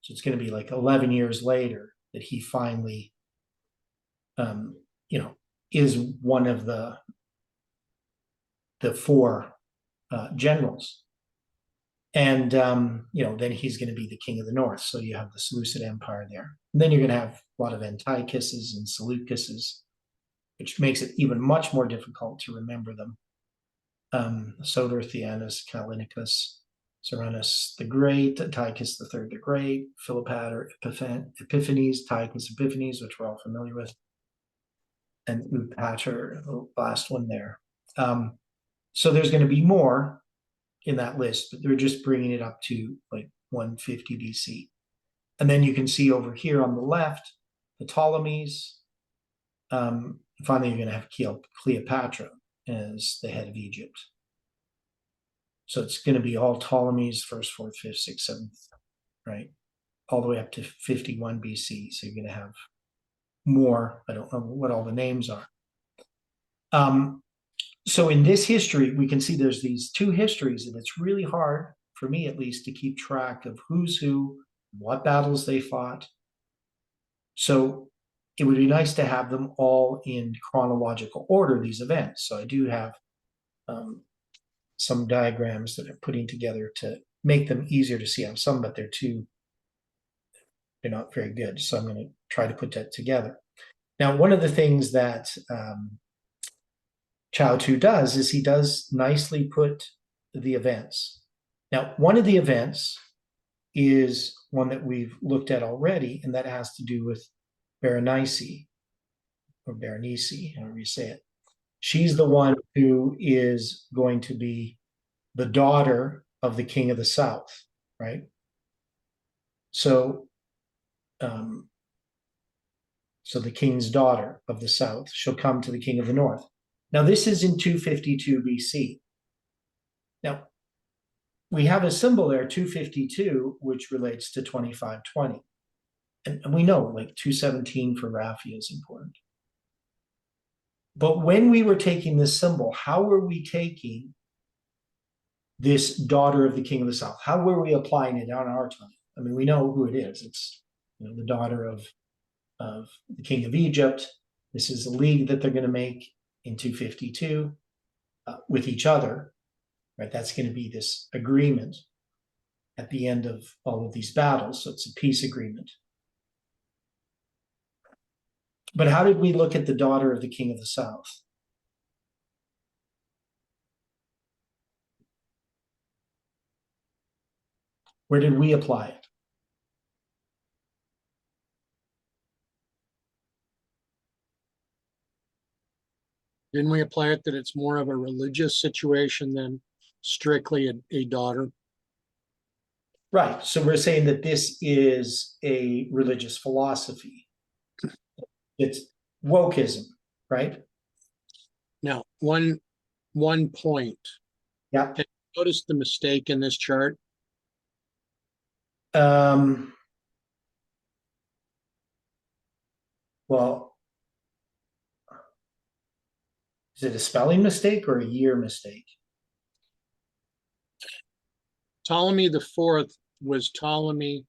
So it's going to be like 11 years later that he finally, is one of the four generals. And, then he's going to be the king of the north. So you have the Seleucid Empire there. And then you're going to have a lot of Antiochuses and Seleucuses, which makes it even much more difficult to remember them. Soter, Theanus, Callinicus, Serenus the Great, Antiochus the Third the Great, Philopator, Epiphanes, Antiochus Epiphanes, which we're all familiar with, and Eupator, the last one there. So there's going to be more in that list, but they're just bringing it up to like 150 BC. And then you can see over here on the left, the Ptolemies. Finally, you're going to have Cleopatra as the head of Egypt. So it's going to be all Ptolemies, first, fourth, fifth, sixth, seventh, right? All the way up to 51 BC. So you're going to have more. I don't know what all the names are. So in this history, we can see there's these two histories, and it's really hard, for me at least, to keep track of who's who, what battles they fought. So it would be nice to have them all in chronological order, these events. So I do have some diagrams that I'm putting together to make them easier to see. I have some, but they're not very good. So I'm going to try to put that together. Now, one of the things that Chao Tu does is he does nicely put the events. Now, one of the events is one that we've looked at already, and that has to do with Berenice, or Berenice, however you say it. She's the one who is going to be the daughter of the king of the south, right? So, so the king's daughter of the south shall come to the king of the north. Now, this is in 252 BC. Now, we have a symbol there, 252, which relates to 2520. And we know, like 217 for Raphia is important. But when we were taking this symbol, how were we taking this daughter of the king of the south? How were we applying it on our time? I mean, we know who it is. It's the daughter of the king of Egypt. This is a league that they're going to make in 252 with each other, right? That's going to be this agreement at the end of all of these battles. So it's a peace agreement. But how did we look at the daughter of the king of the south? Where did we apply it? Didn't we apply it that it's more of a religious situation than strictly a daughter? Right. So we're saying that this is a religious philosophy. It's wokeism, right? Now, one point. Yeah. Notice the mistake in this chart. Well, is it a spelling mistake or a year mistake? Ptolemy the Fourth was Ptolemy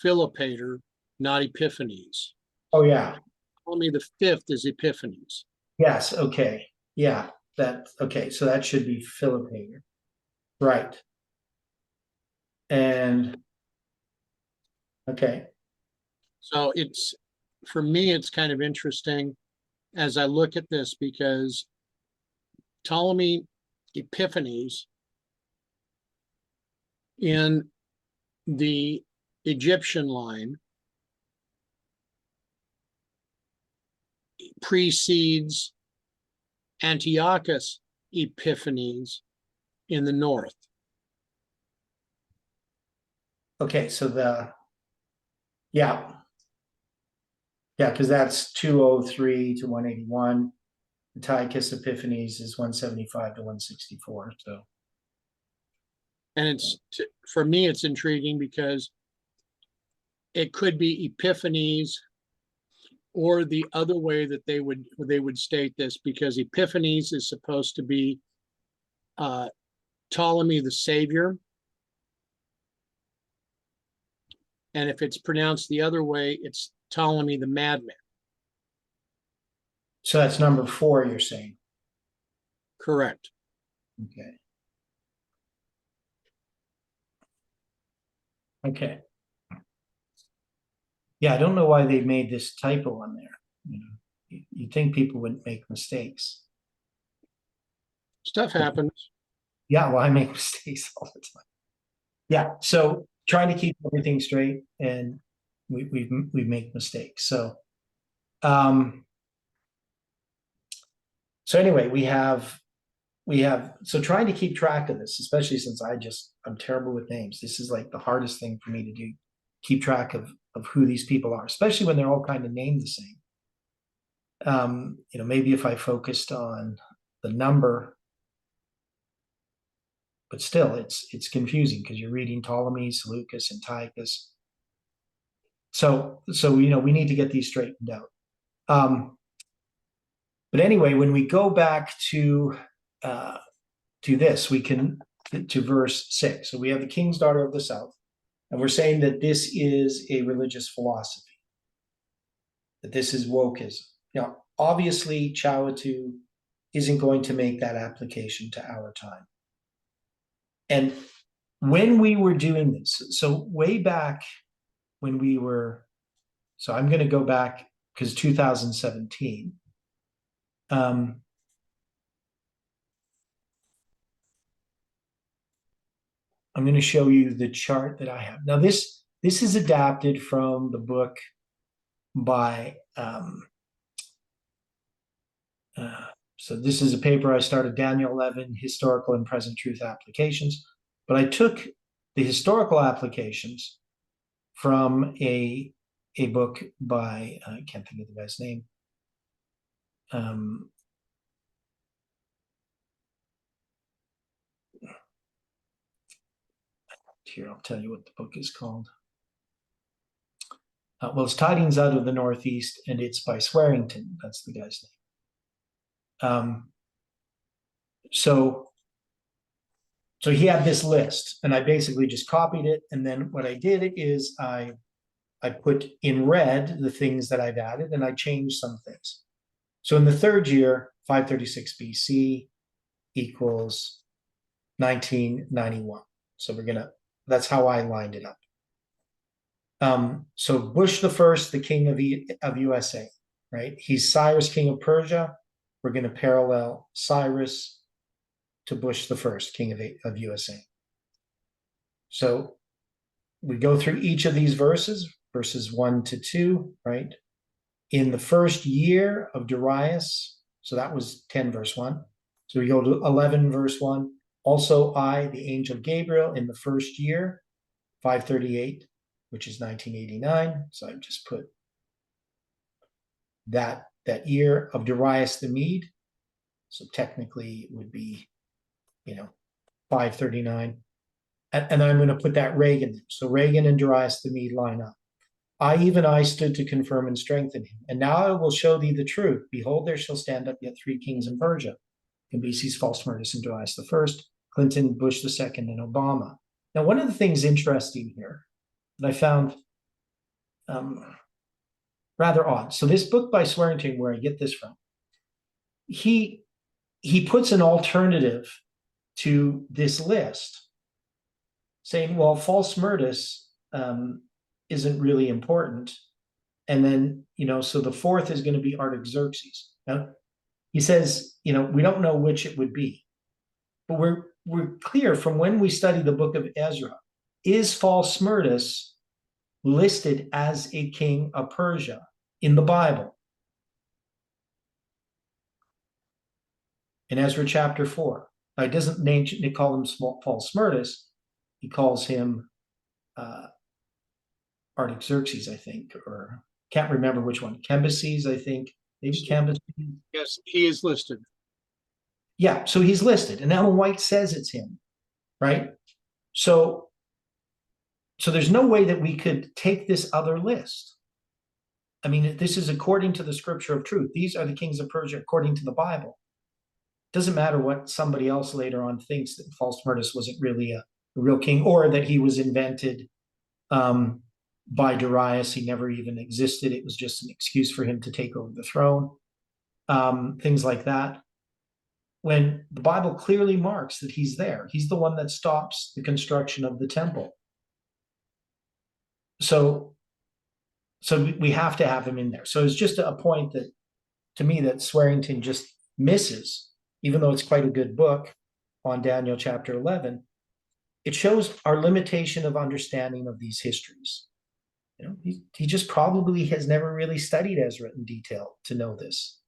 Philopator, not Epiphanes. Oh, yeah. Ptolemy the Fifth is Epiphanes. Yes. Okay. Yeah. Okay. So that should be Philopator. Right. And okay. So for me, it's kind of interesting as I look at this because Ptolemy Epiphanes in the Egyptian line precedes Antiochus Epiphanes in the north. Okay. So yeah, because that's 203 to 181. Antiochus Epiphanes is 175 to 164. So, And for me, it's intriguing because it could be Epiphanes or the other way that they would state this, because Epiphanes is supposed to be Ptolemy the Savior. And if it's pronounced the other way, it's Ptolemy the Madman. so that's number 4, you're saying? Correct. Okay. Okay. Yeah, I don't know why they made this typo on there. You'd think people wouldn't make mistakes. Stuff happens. Yeah, well, I make mistakes all the time. Yeah, so trying to keep everything straight, and we make mistakes. So, so anyway, we have so trying to keep track of this, especially since I'm terrible with names. This is like the hardest thing for me to do, keep track of who these people are, especially when they're all kind of named the same. Maybe if I focused on the number, but still it's confusing because you're reading Ptolemy, Seleucus, Antiochus. So we need to get these straightened out. But anyway, when we go back to this, we can to verse 6. So we have the king's daughter of the south, and we're saying that this is a religious philosophy, that this is wokeism. Now, obviously, Chawatu isn't going to make that application to our time. And when we were doing this, so way back when we were, so I'm going to go back because 2017. I'm going to show you the chart that I have. Now, this is adapted from the book by, so this is a paper I started, Daniel 11, Historical and Present Truth Applications. But I took the historical applications from a book by, I can't think of the guy's name. Here, I'll tell you what the book is called. Well, it's Tidings Out of the Northeast, and it's by Swearington. That's the guy's name. So he had this list, and I basically just copied it. And then what I did is I put in red the things that I've added, and I changed some things. So in the third year, 536 BC equals 1991. So that's how I lined it up. So Bush the First, the king of USA, right? He's Cyrus, king of Persia. We're going to parallel Cyrus to Bush the First, king of USA. So we go through each of these verses, verses 1 to 2, right? In the first year of Darius, so that was 10 verse 1. So we go to 11 verse 1. Also I, the angel Gabriel, in the first year, 538, which is 1989. So I've just put that year of Darius the Mede. So technically it would be, 539. And I'm going to put that Reagan. So Reagan and Darius the Mede line up. I stood to confirm and strengthen him. And now I will show thee the truth. Behold, there shall stand up yet 3 kings in Persia. Cambyses, False Murtis, and Darius the First, Clinton, Bush the Second, and Obama. Now, one of the things interesting here that I found rather odd. So this book by Swearington, where I get this from, he puts an alternative to this list, saying, well, False Murtis isn't really important. And then, so the fourth is going to be Artaxerxes. Now, he says, we don't know which it would be, but we're clear from when we study the book of Ezra, is False Murtis listed as a king of Persia in the Bible? In Ezra chapter 4. Now, he doesn't call him False Murtis. He calls him Artaxerxes, I think, or can't remember which one. Cambyses, I think. Maybe Cambyses. Yes, he is listed. Yeah, so he's listed, and Ellen White says it's him, right? So there's no way that we could take this other list. I mean, this is according to the scripture of truth. These are the kings of Persia according to the Bible. It doesn't matter what somebody else later on thinks, that False Murtis wasn't really a real king, or that he was invented by Darius. He never even existed. It was just an excuse for him to take over the throne. Things like that. When the Bible clearly marks that he's there. He's the one that stops the construction of the temple. So we have to have him in there. So it's just a point that, to me, that Swearington just misses, even though it's quite a good book on Daniel chapter 11. It shows our limitation of understanding of these histories. He just probably has never really studied Ezra in detail to know this.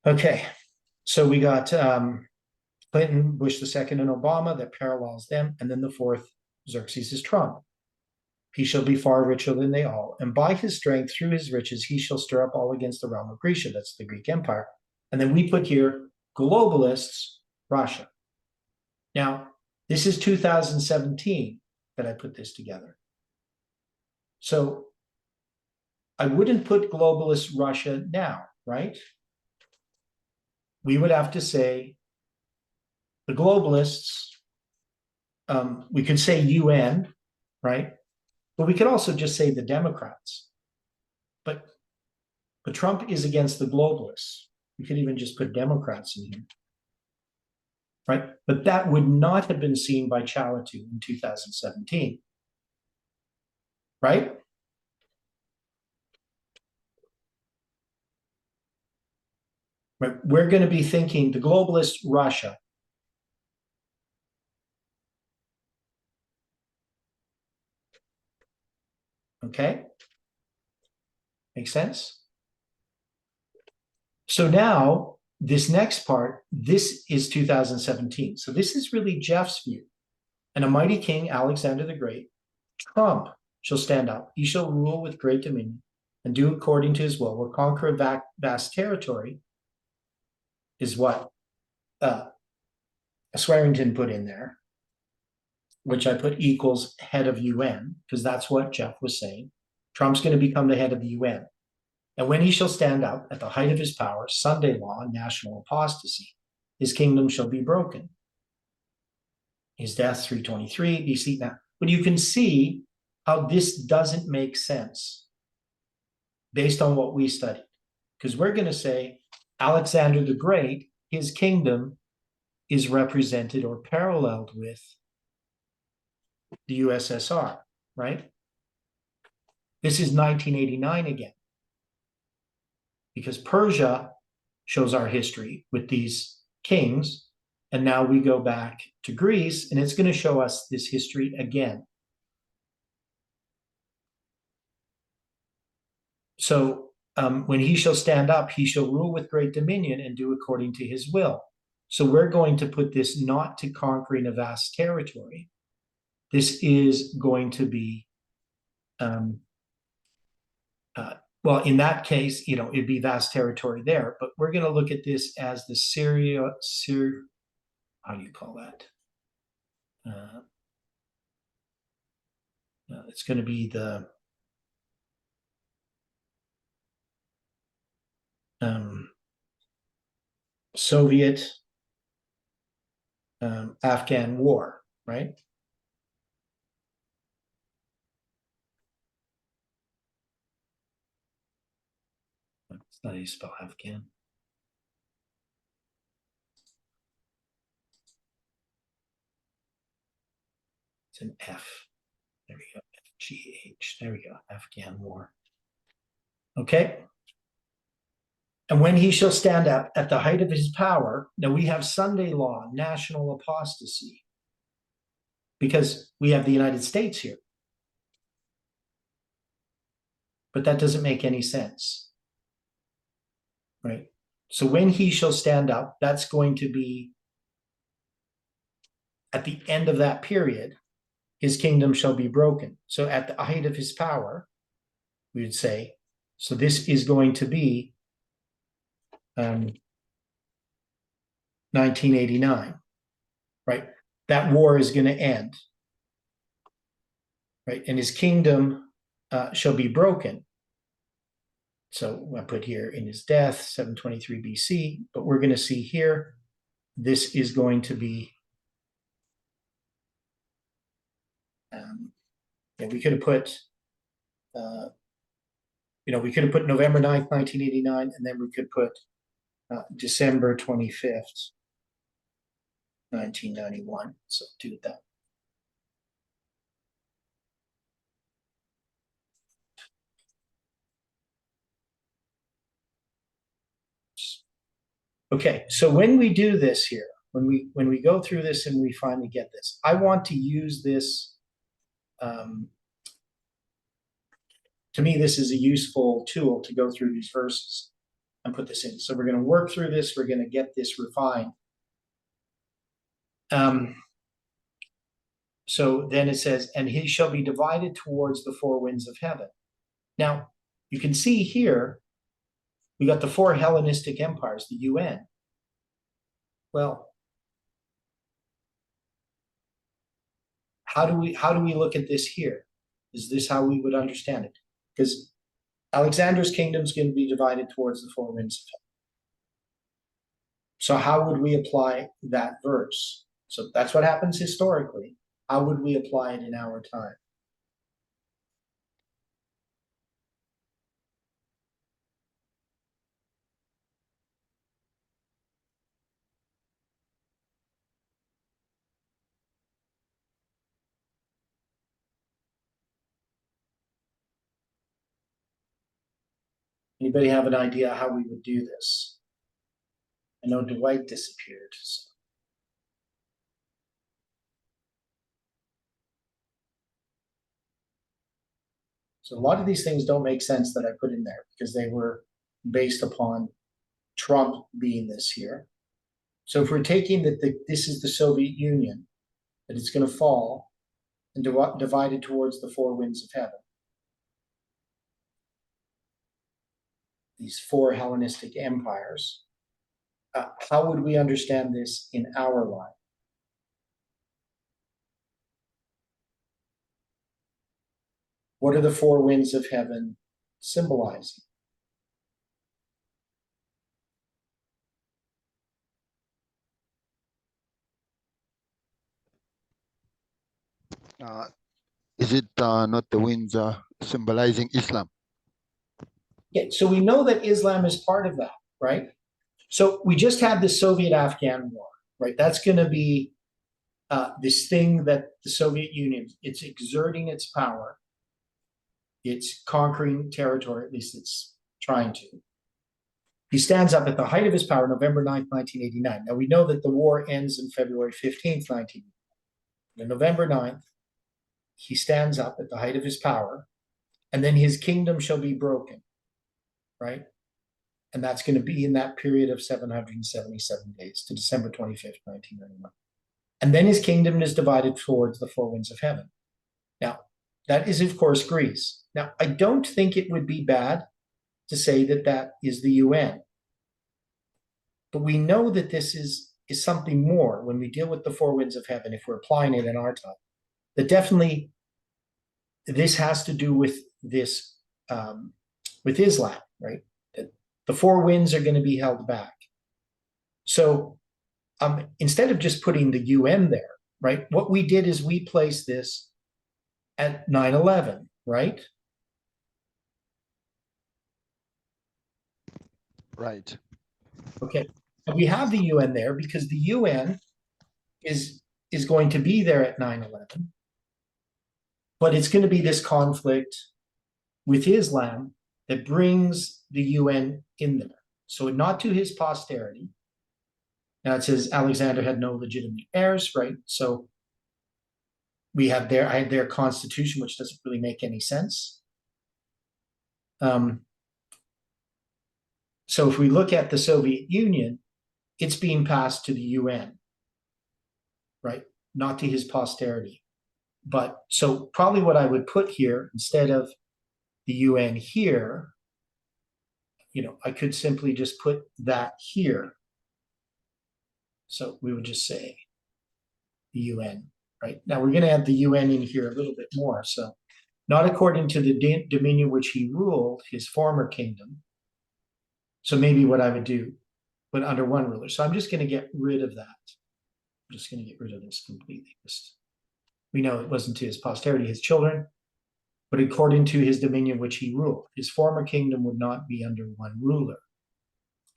Okay, so we got Clinton, Bush II, and Obama that parallels them, and then the fourth, Xerxes, is Trump. He shall be far richer than they all, and by his strength, through his riches, he shall stir up all against the realm of Grecia. That's the Greek Empire. And then we put here globalists, Russia. Now, this is 2017 that I put this together. So I wouldn't put globalist Russia now, right? We would have to say the globalists, we could say UN, right? But we could also just say the Democrats. But Trump is against the globalists. We could even just put Democrats in here, right? But that would not have been seen by Chalitu in 2017, right? Right. We're going to be thinking the globalist Russia. Okay? Makes sense? So now, this next part, this is 2017. So this is really Jeff's view. And a mighty king, Alexander the Great, Trump, shall stand up. He shall rule with great dominion and do according to his will, will conquer a vast territory, is what Swearington put in there, which I put equals head of UN, because that's what Jeff was saying. Trump's going to become the head of the UN. And when he shall stand up at the height of his power, Sunday law, and national apostasy, his kingdom shall be broken. His death, 323 BC. Now, but you can see how this doesn't make sense based on what we studied. Because we're going to say Alexander the Great, his kingdom is represented or paralleled with the USSR, right? This is 1989 again. Because Persia shows our history with these kings, and now we go back to Greece, and it's going to show us this history again. So when he shall stand up, he shall rule with great dominion and do according to his will. So we're going to put this not to conquering a vast territory. This is going to be, well, in that case, it'd be vast territory there, but we're going to look at this as the how do you call that? It's going to be the Soviet Afghan war, right? That's not how you spell Afghan. It's an F. There we go. FGH. There we go. Afghan war. Okay. And when he shall stand up at the height of his power, now we have Sunday law, national apostasy, because we have the United States here. But that doesn't make any sense, right? So when he shall stand up, that's going to be at the end of that period, his kingdom shall be broken. So at the height of his power, we would say, so this is going to be 1989, right? That war is going to end, right? And his kingdom shall be broken. So I put here in his death, 723 BC, but we're going to see here, this is going to be, we could have put, we could have put November 9th, 1989, and then we could put December 25th, 1991. So do that. Okay, so when we do this here, when we go through this and we finally get this, I want to use this. To me, this is a useful tool to go through these verses and put this in. So we're going to work through this. We're going to get this refined. So then it says, and he shall be divided towards the four winds of heaven. Now, you can see here, we got the four Hellenistic empires, the UN. Well, how do we look at this here? Is this how we would understand it? Because Alexander's kingdom is going to be divided towards the four winds of heaven. So how would we apply that verse? So that's what happens historically. How would we apply it in our time? Anybody have an idea how we would do this? I know Dwight disappeared. So a lot of these things don't make sense that I put in there because they were based upon Trump being this here. So if we're taking that this is the Soviet Union, that it's going to fall and divided towards the four winds of heaven. These four Hellenistic empires. How would we understand this in our life? What are the four winds of heaven symbolizing? Is it not the winds symbolizing Islam? Yeah, so we know that Islam is part of that, right? So we just had the Soviet-Afghan war, right? That's going to be this thing that the Soviet Union, it's exerting its power. It's conquering territory, at least it's trying to. He stands up at the height of his power, November 9th, 1989. Now we know that the war ends in February 15th, 1989. On November 9th, he stands up at the height of his power, and then his kingdom shall be broken. right? And that's going to be in that period of 777 days to December 25th, 1991. And then his kingdom is divided towards the four winds of heaven. Now, that is, of course, Greece. Now, I don't think it would be bad to say that that is the UN. But we know that this is something more when we deal with the four winds of heaven, if we're applying it in our time. That definitely this has to do with this, with Islam, right? The four winds are going to be held back. So instead of just putting the UN there, right? What we did is we placed this at 9/11, right? Right. Okay. And we have the UN there because the UN is going to be there at 9/11, but it's going to be this conflict with Islam that brings the UN in there. So not to his posterity. Now it says Alexander had no legitimate heirs, right? So we have their constitution, which doesn't really make any sense. So if we look at the Soviet Union, it's being passed to the UN, right? Not to his posterity. But so probably what I would put here instead of the UN here, I could simply just put that here. So we would just say the UN, right? Now we're going to add the UN in here a little bit more. So not according to the dominion which he ruled, his former kingdom. So maybe what I would do, but under one ruler. So I'm just going to get rid of that. I'm just going to get rid of this completely. We know it wasn't to his posterity, his children, but according to his dominion which he ruled. His former kingdom would not be under one ruler,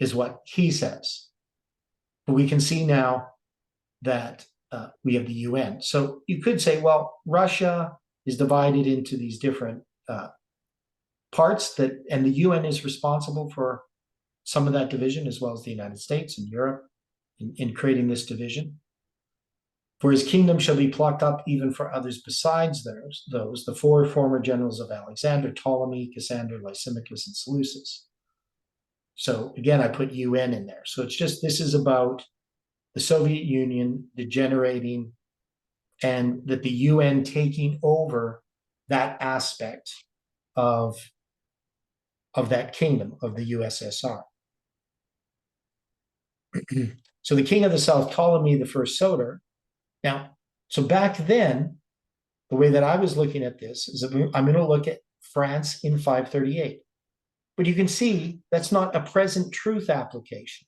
is what he says. But we can see now that we have the UN. So you could say, well, Russia is divided into these different parts and the UN is responsible for some of that division, as well as the United States and Europe in creating this division. For his kingdom shall be plucked up even for others besides those, the four former generals of Alexander, Ptolemy, Cassander, Lysimachus, and Seleucus. So again, I put UN in there. So it's just, this is about the Soviet Union degenerating and that the UN taking over that aspect of that kingdom of the USSR. So the king of the south, Ptolemy the first Soter. Now, so back then, the way that I was looking at this is I'm going to look at France in 538. But you can see that's not a present truth application.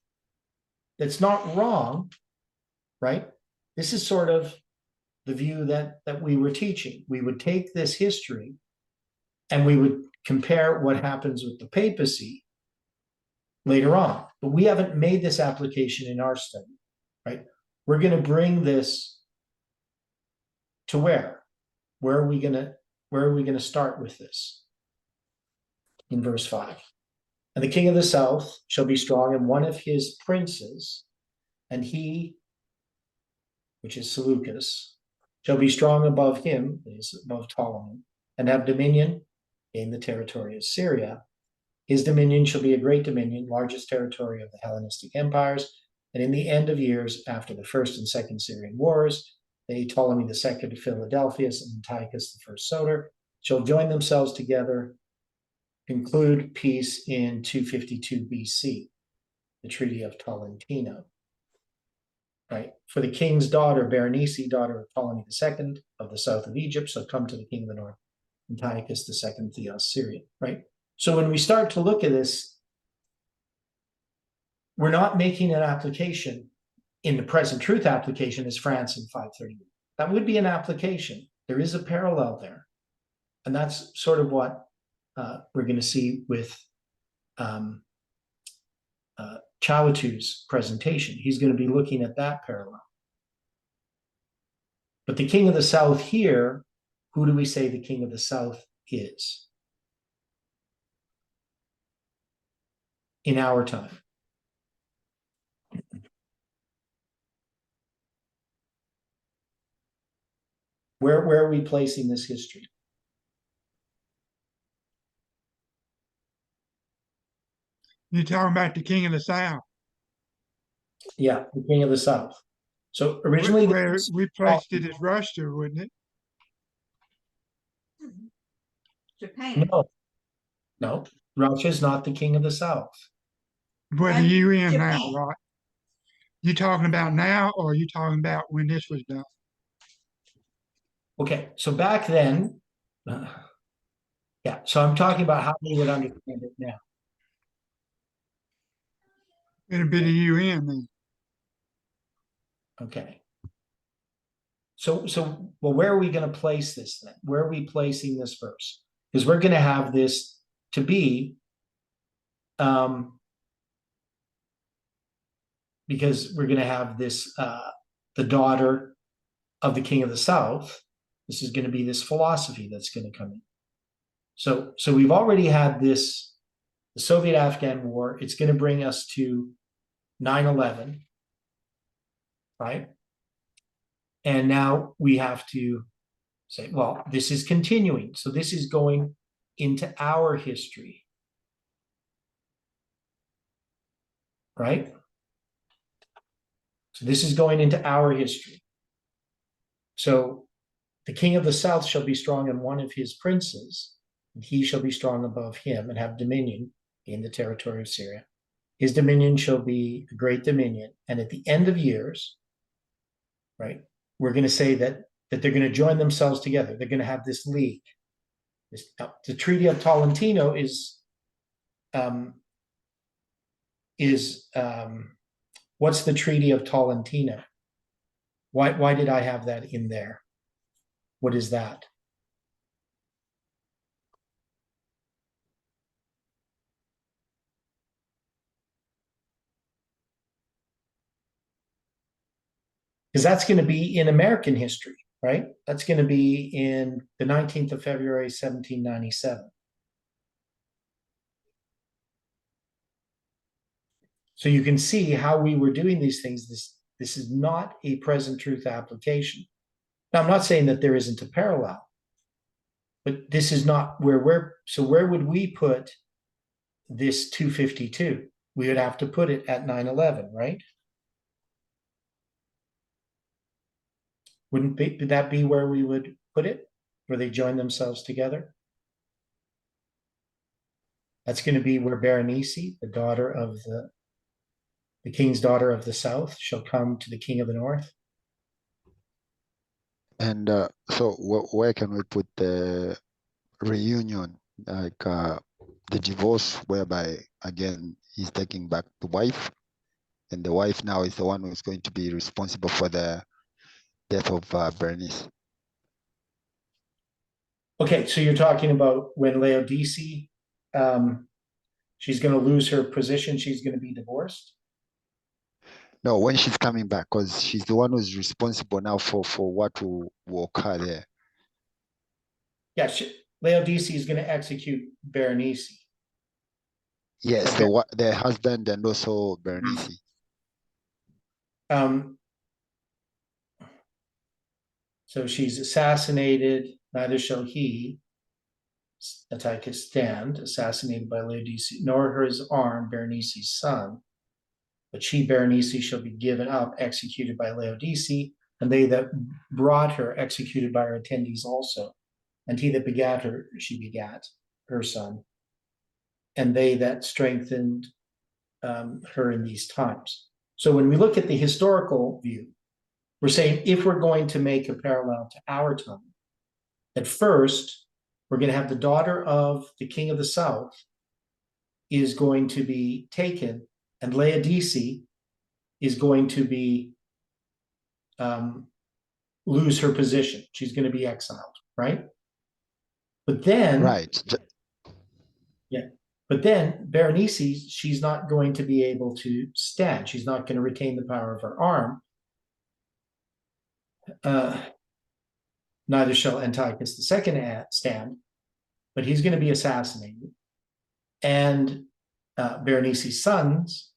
That's not wrong, right? This is sort of the view that we were teaching. We would take this history and we would compare what happens with the papacy later on. But we haven't made this application in our study, right? We're going to bring this to where? Where are we going to start with this? In verse 5. And the king of the south shall be strong, and one of his princes, and he, which is Seleucus, shall be strong above him, that is above Ptolemy, and have dominion in the territory of Syria. His dominion shall be a great dominion, largest territory of the Hellenistic empires. And in the end of years, after the first and second Syrian wars, they, Ptolemy II of Philadelphus and Antiochus the first Soter, shall join themselves together, conclude peace in 252 BC, the Treaty of Tolentino. Right? For the king's daughter, Berenice, daughter of Ptolemy II of the south of Egypt, shall come to the king of the north, Antiochus II Theos Syrian. Right? So when we start to look at this, we're not making an application in the present truth application as France in 538. That would be an application. There is a parallel there. And that's sort of what we're going to see with Chawatu's presentation. He's going to be looking at that parallel. But the king of the south here, who do we say the king of the south is? In our time. Where are we placing this history? You're talking about the king of the south, Yeah, the king of the south. So originally, where we placed it as Russia, wouldn't it? Japan. no, no, Russia is not the king of the south. Where the And UN now, Japan. right? You talking about now, or are you talking about when this was done? Okay, so back then, yeah, so I'm talking about how we would understand it now. It'd be the UN then. Okay. So, well, where are we going to place this then? Where are we placing this verse? Because we're going to have this to be, because we're going to have this, the daughter of the king of the south. This is going to be this philosophy that's going to come in. So we've already had this, the Soviet-Afghan war. It's going to bring us to 9/11, right? And now we have to say, well, this is continuing. So this is going into our history, right? So this is going into our history. So the king of the south shall be strong in one of his princes, and he shall be strong above him and have dominion in the territory of Syria. His dominion shall be a great dominion. And at the end of years, right, we're going to say that they're going to join themselves together. They're going to have this league. The Treaty of Tolentino is what's the Treaty of Tolentino? Why did I have that in there? What is that? Because that's going to be in American history, right? That's going to be in the 19th of February, 1797. So you can see how we were doing these things. This is not a present truth application. Now, I'm not saying that there isn't a parallel, but this is not where so where would we put this 252? We would have to put it at 9/11, right? Wouldn't that be where we would put it? Where they join themselves together? That's going to be where Berenice, the daughter of the king's daughter of the south, shall come to the king of the north. And so where can we put the reunion, like the divorce, whereby again he's taking back the wife, and the wife now is the one who's going to be responsible for the death of Bernice. Okay, so you're talking about when Laodice, she's going to lose her position, she's going to be divorced? No, when she's coming back, because she's the one who's responsible now for what will occur there. Yeah, Laodice is going to execute Berenice. Yes, the husband and also Bernice. So she's assassinated, neither shall he, Antiochus, stand, assassinated by Laodice, nor his arm, Berenice's son. But she, Berenice, shall be given up, executed by Laodice, and they that brought her executed by her attendees also. And he that begat her, she begat, her son. And they that strengthened her in these times. So when we look at the historical view, we're saying if we're going to make a parallel to our time, at first, we're going to have the daughter of the king of the south is going to be taken, and Laodice is going to be lose her position. She's going to be exiled, right? But then, Right. yeah. But then Berenice, she's not going to be able to stand. She's not going to retain the power of her arm. Neither shall Antiochus II stand, but he's going to be assassinated. And Berenice's son's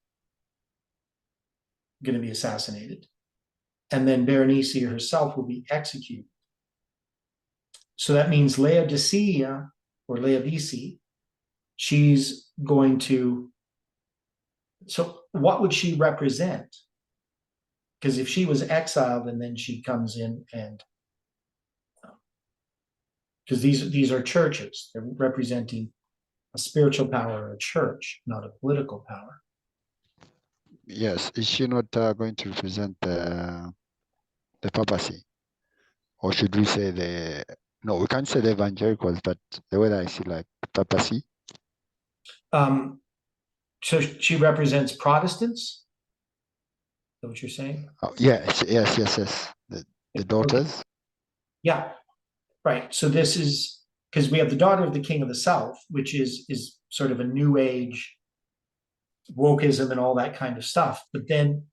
going to be assassinated. And then Berenice herself will be executed. So that means Laodicea, or Laodice, she's going to So what would she represent? Because if she was exiled and then she comes in and because these are churches, they're representing a spiritual power, a church, not a political power. Yes, is she not going to represent the papacy? Or should we say no, we can't say the evangelicals, but the way that I see like papacy. Um, so she represents Protestants. Is that what you're saying? Oh, yes. The daughters. Okay. Yeah, right. So this is because we have the daughter of the king of the south, which is sort of a new age wokeism and all that kind of stuff. But then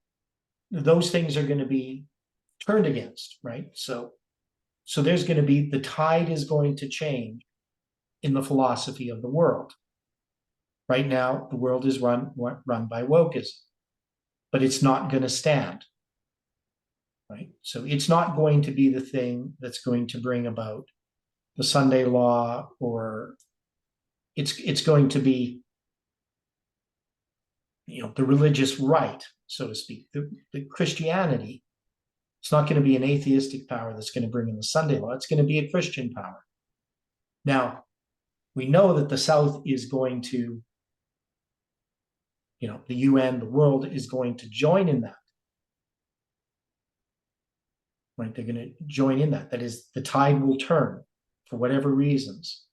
those things are going to be turned against, right? So there's going to be the tide is going to change in the philosophy of the world. Right now, the world is run by wokeism, but it's not going to stand. Right. So it's not going to be the thing that's going to bring about the Sunday law, or it's going to be, the religious right, so to speak, the Christianity. It's not going to be an atheistic power that's going to bring in the Sunday law. It's going to be a Christian power. Now, we know that the South is going to, the UN, the world is going to join in that. Right? They're going to join in that. That is, the tide will turn for whatever reasons.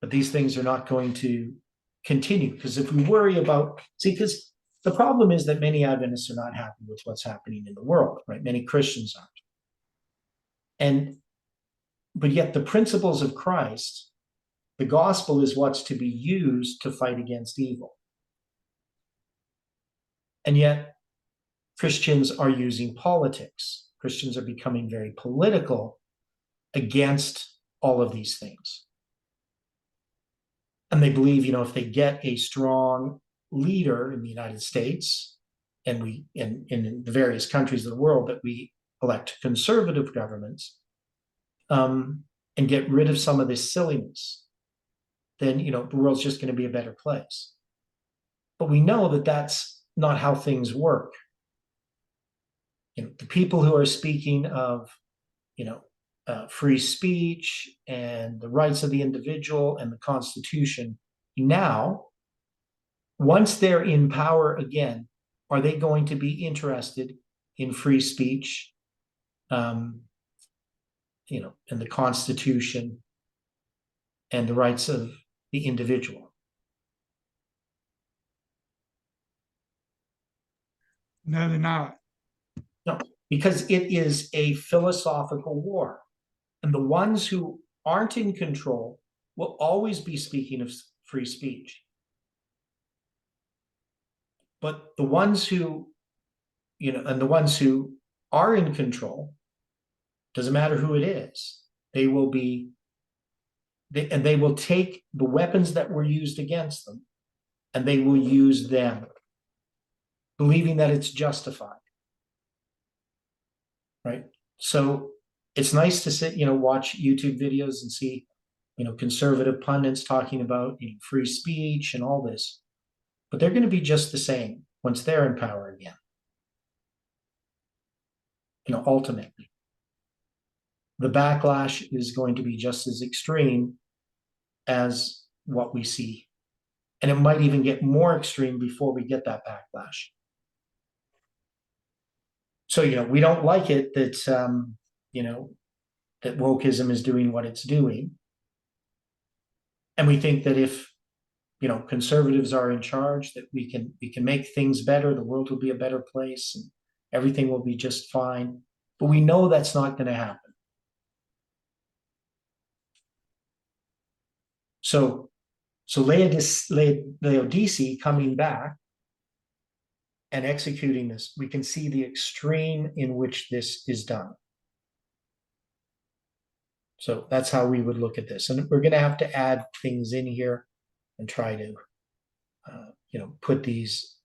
But these things are not going to continue, because if we worry about, because the problem is that many Adventists are not happy with what's happening in the world, right? Many Christians aren't. But yet the principles of Christ, the gospel is what's to be used to fight against evil. And yet Christians are using politics. Christians are becoming very political against all of these things. And they believe, if they get a strong leader in the United States and in the various countries of the world, that we elect conservative governments, and get rid of some of this silliness, then the world's just going to be a better place. But we know that that's not how things work. The people who are speaking of free speech and the rights of the individual and the Constitution, now, once they're in power again, are they going to be interested in free speech, and the Constitution and the rights of the individual? No, they're not. No, because it is a philosophical war. And the ones who aren't in control will always be speaking of free speech. But the ones who, and the ones who are in control, doesn't matter who it is, they will take the weapons that were used against them, and they will use them, believing that it's justified. Right? So it's nice to sit, watch YouTube videos and see, conservative pundits talking about free speech and all this, but they're going to be just the same once they're in power again. Ultimately, the backlash is going to be just as extreme as what we see, and it might even get more extreme before we get that backlash. So we don't like it that that wokeism is doing what it's doing. And we think that if, conservatives are in charge, that we can make things better, the world will be a better place, and everything will be just fine. But we know that's not going to happen. So Laodicea coming back and executing this, we can see the extreme in which this is done. So that's how we would look at this. And we're going to have to add things in here and try to, put these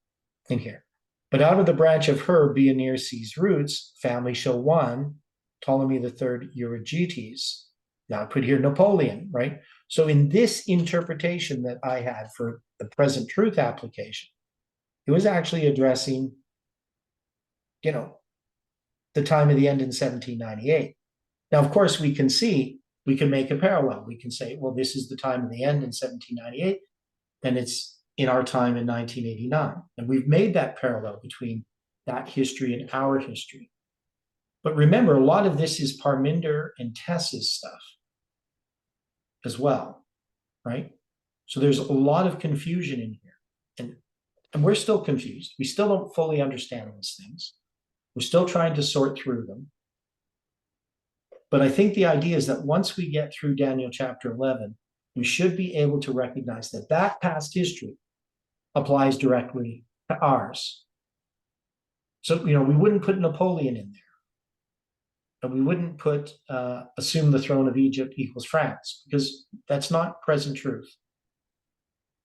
in here. But out of the branch of her, Beoneirces' roots, family shall one, Ptolemy III Euergetes. Now I put here Napoleon, right? So in this interpretation that I had for the present truth application, it was actually addressing, the time of the end in 1798. Now, of course, we can make a parallel. We can say, well, this is the time of the end in 1798, and it's in our time in 1989. And we've made that parallel between that history and our history. But remember, a lot of this is Parminder and Tess's stuff as well, right? So there's a lot of confusion in here. And we're still confused. We still don't fully understand these things. We're still trying to sort through them. But I think the idea is that once we get through Daniel chapter 11, we should be able to recognize that that past history applies directly to ours. So, we wouldn't put Napoleon in there. And we wouldn't put assume the throne of Egypt equals France, because that's not present truth.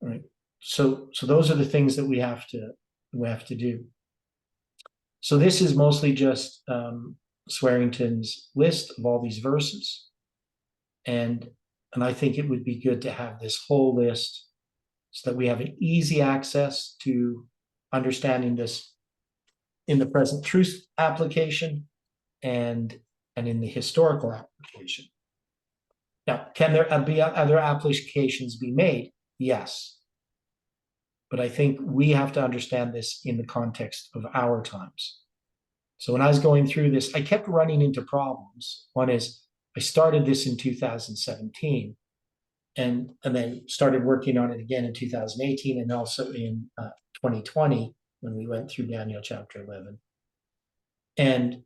Right. So those are the things that we have to do. So this is mostly just Swearington's list of all these verses. And I think it would be good to have this whole list so that we have an easy access to understanding this in the present truth application and in the historical application. Now, can there be other applications be made? Yes. But I think we have to understand this in the context of our times. So when I was going through this, I kept running into problems. One is I started this in 2017 and then started working on it again in 2018 and also in 2020 when we went through Daniel chapter 11. And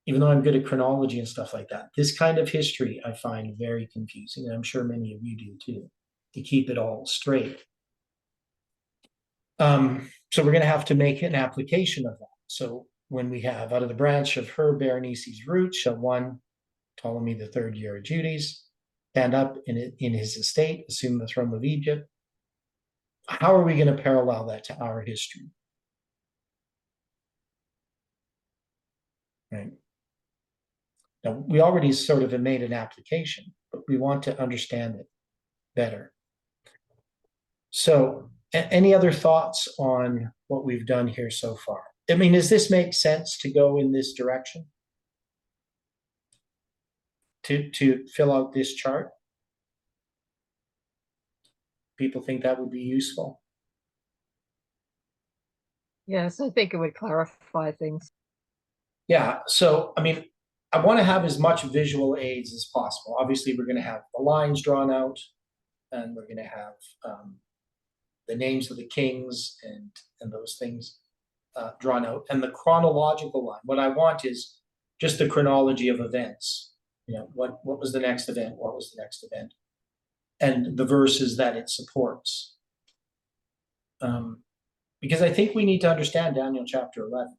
even though I'm good at chronology and stuff like that, this kind of history I find very confusing. And I'm sure many of you do too, to keep it all straight. So we're going to have to make an application of that. So when we have out of the branch of her Berenice's root shall one, Ptolemy the third year of Judes, stand up in his estate, assume the throne of Egypt. How are we going to parallel that to our history? Right. Now, we already sort of have made an application, but we want to understand it better. So any other thoughts on what we've done here so far? I mean, does this make sense to go in this direction? To fill out this chart? People think that would be useful? Yes, I think it would clarify things. Yeah, so, I mean, I want to have as much visual aids as possible. Obviously, we're going to have the lines drawn out, and we're going to have the names of the kings and those things drawn out, and the chronological line. What I want is just the chronology of events. What was the next event? What was the next event? And the verses that it supports. Because I think we need to understand Daniel chapter 11,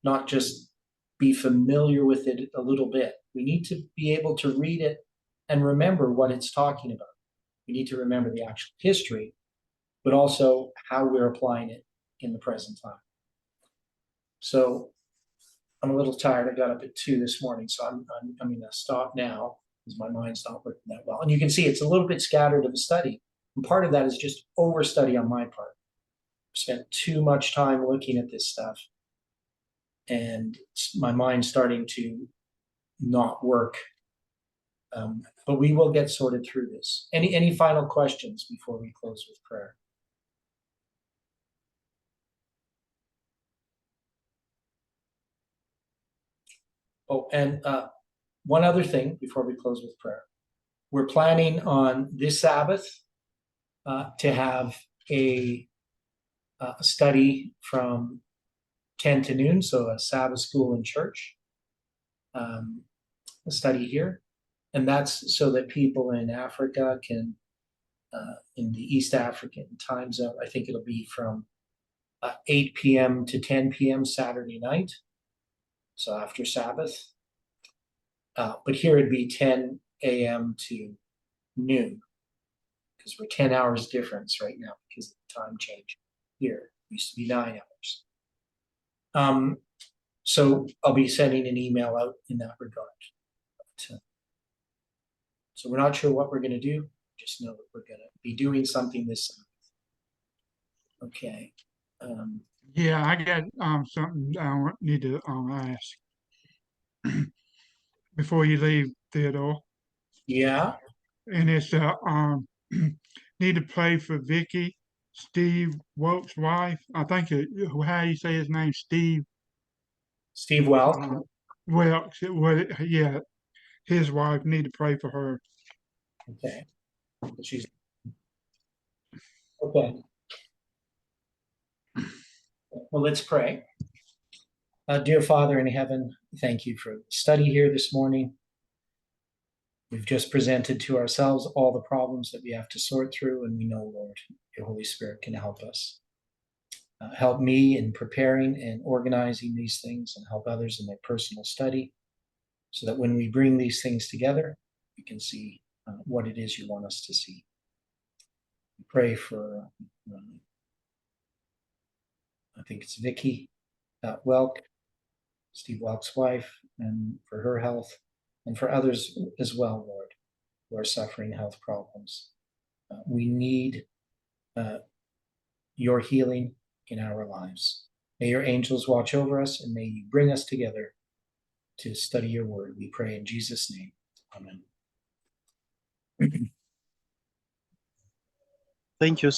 not just be familiar with it a little bit. We need to be able to read it and remember what it's talking about. We need to remember the actual history, but also how we're applying it in the present time. So I'm a little tired. I got up at 2 this morning, so I'm going to stop now because my mind's not working that well. And you can see it's a little bit scattered of a study. And part of that is just overstudy on my part. I've spent too much time looking at this stuff, and my mind's starting to not work. But we will get sorted through this. Any final questions before we close with prayer? Oh, and one other thing before we close with prayer. We're planning on this Sabbath to have a study from 10 to noon, so a Sabbath school in church, a study here. And that's so that people in Africa can, in the East African time zone, I think it'll be from 8 p.m. to 10 p.m. Saturday night, so after Sabbath. But here it'd be 10 a.m. to noon, because we're 10 hours difference right now because of the time change here. It used to be 9 hours. So I'll be sending an email out in that regard So we're not sure what we're going to do. Just know that we're going to be doing something this summer. Okay. Yeah, I got something need to ask before you leave, Theodore. Yeah. And it's need to pray for Vicky, Steve Wilkes' wife. I think how you say his name, Steve Steve Wells. Wilkes. Yeah, his wife. Need to pray for her. Okay. She's okay. Well, let's pray. Dear Father in heaven, thank you for the study here this morning. We've just presented to ourselves all the problems that we have to sort through, and we know, Lord, your Holy Spirit can help us. Help me in preparing and organizing these things, and help others in their personal study, so that when we bring these things together, we can see what it is you want us to see. We pray for, I think it's Vicky Welk, Steve Welk's wife, and for her health, and for others as well, Lord, who are suffering health problems. We need your healing in our lives. May your angels watch over us, and may you bring us together to study your word. We pray in Jesus' name. Amen. Thank you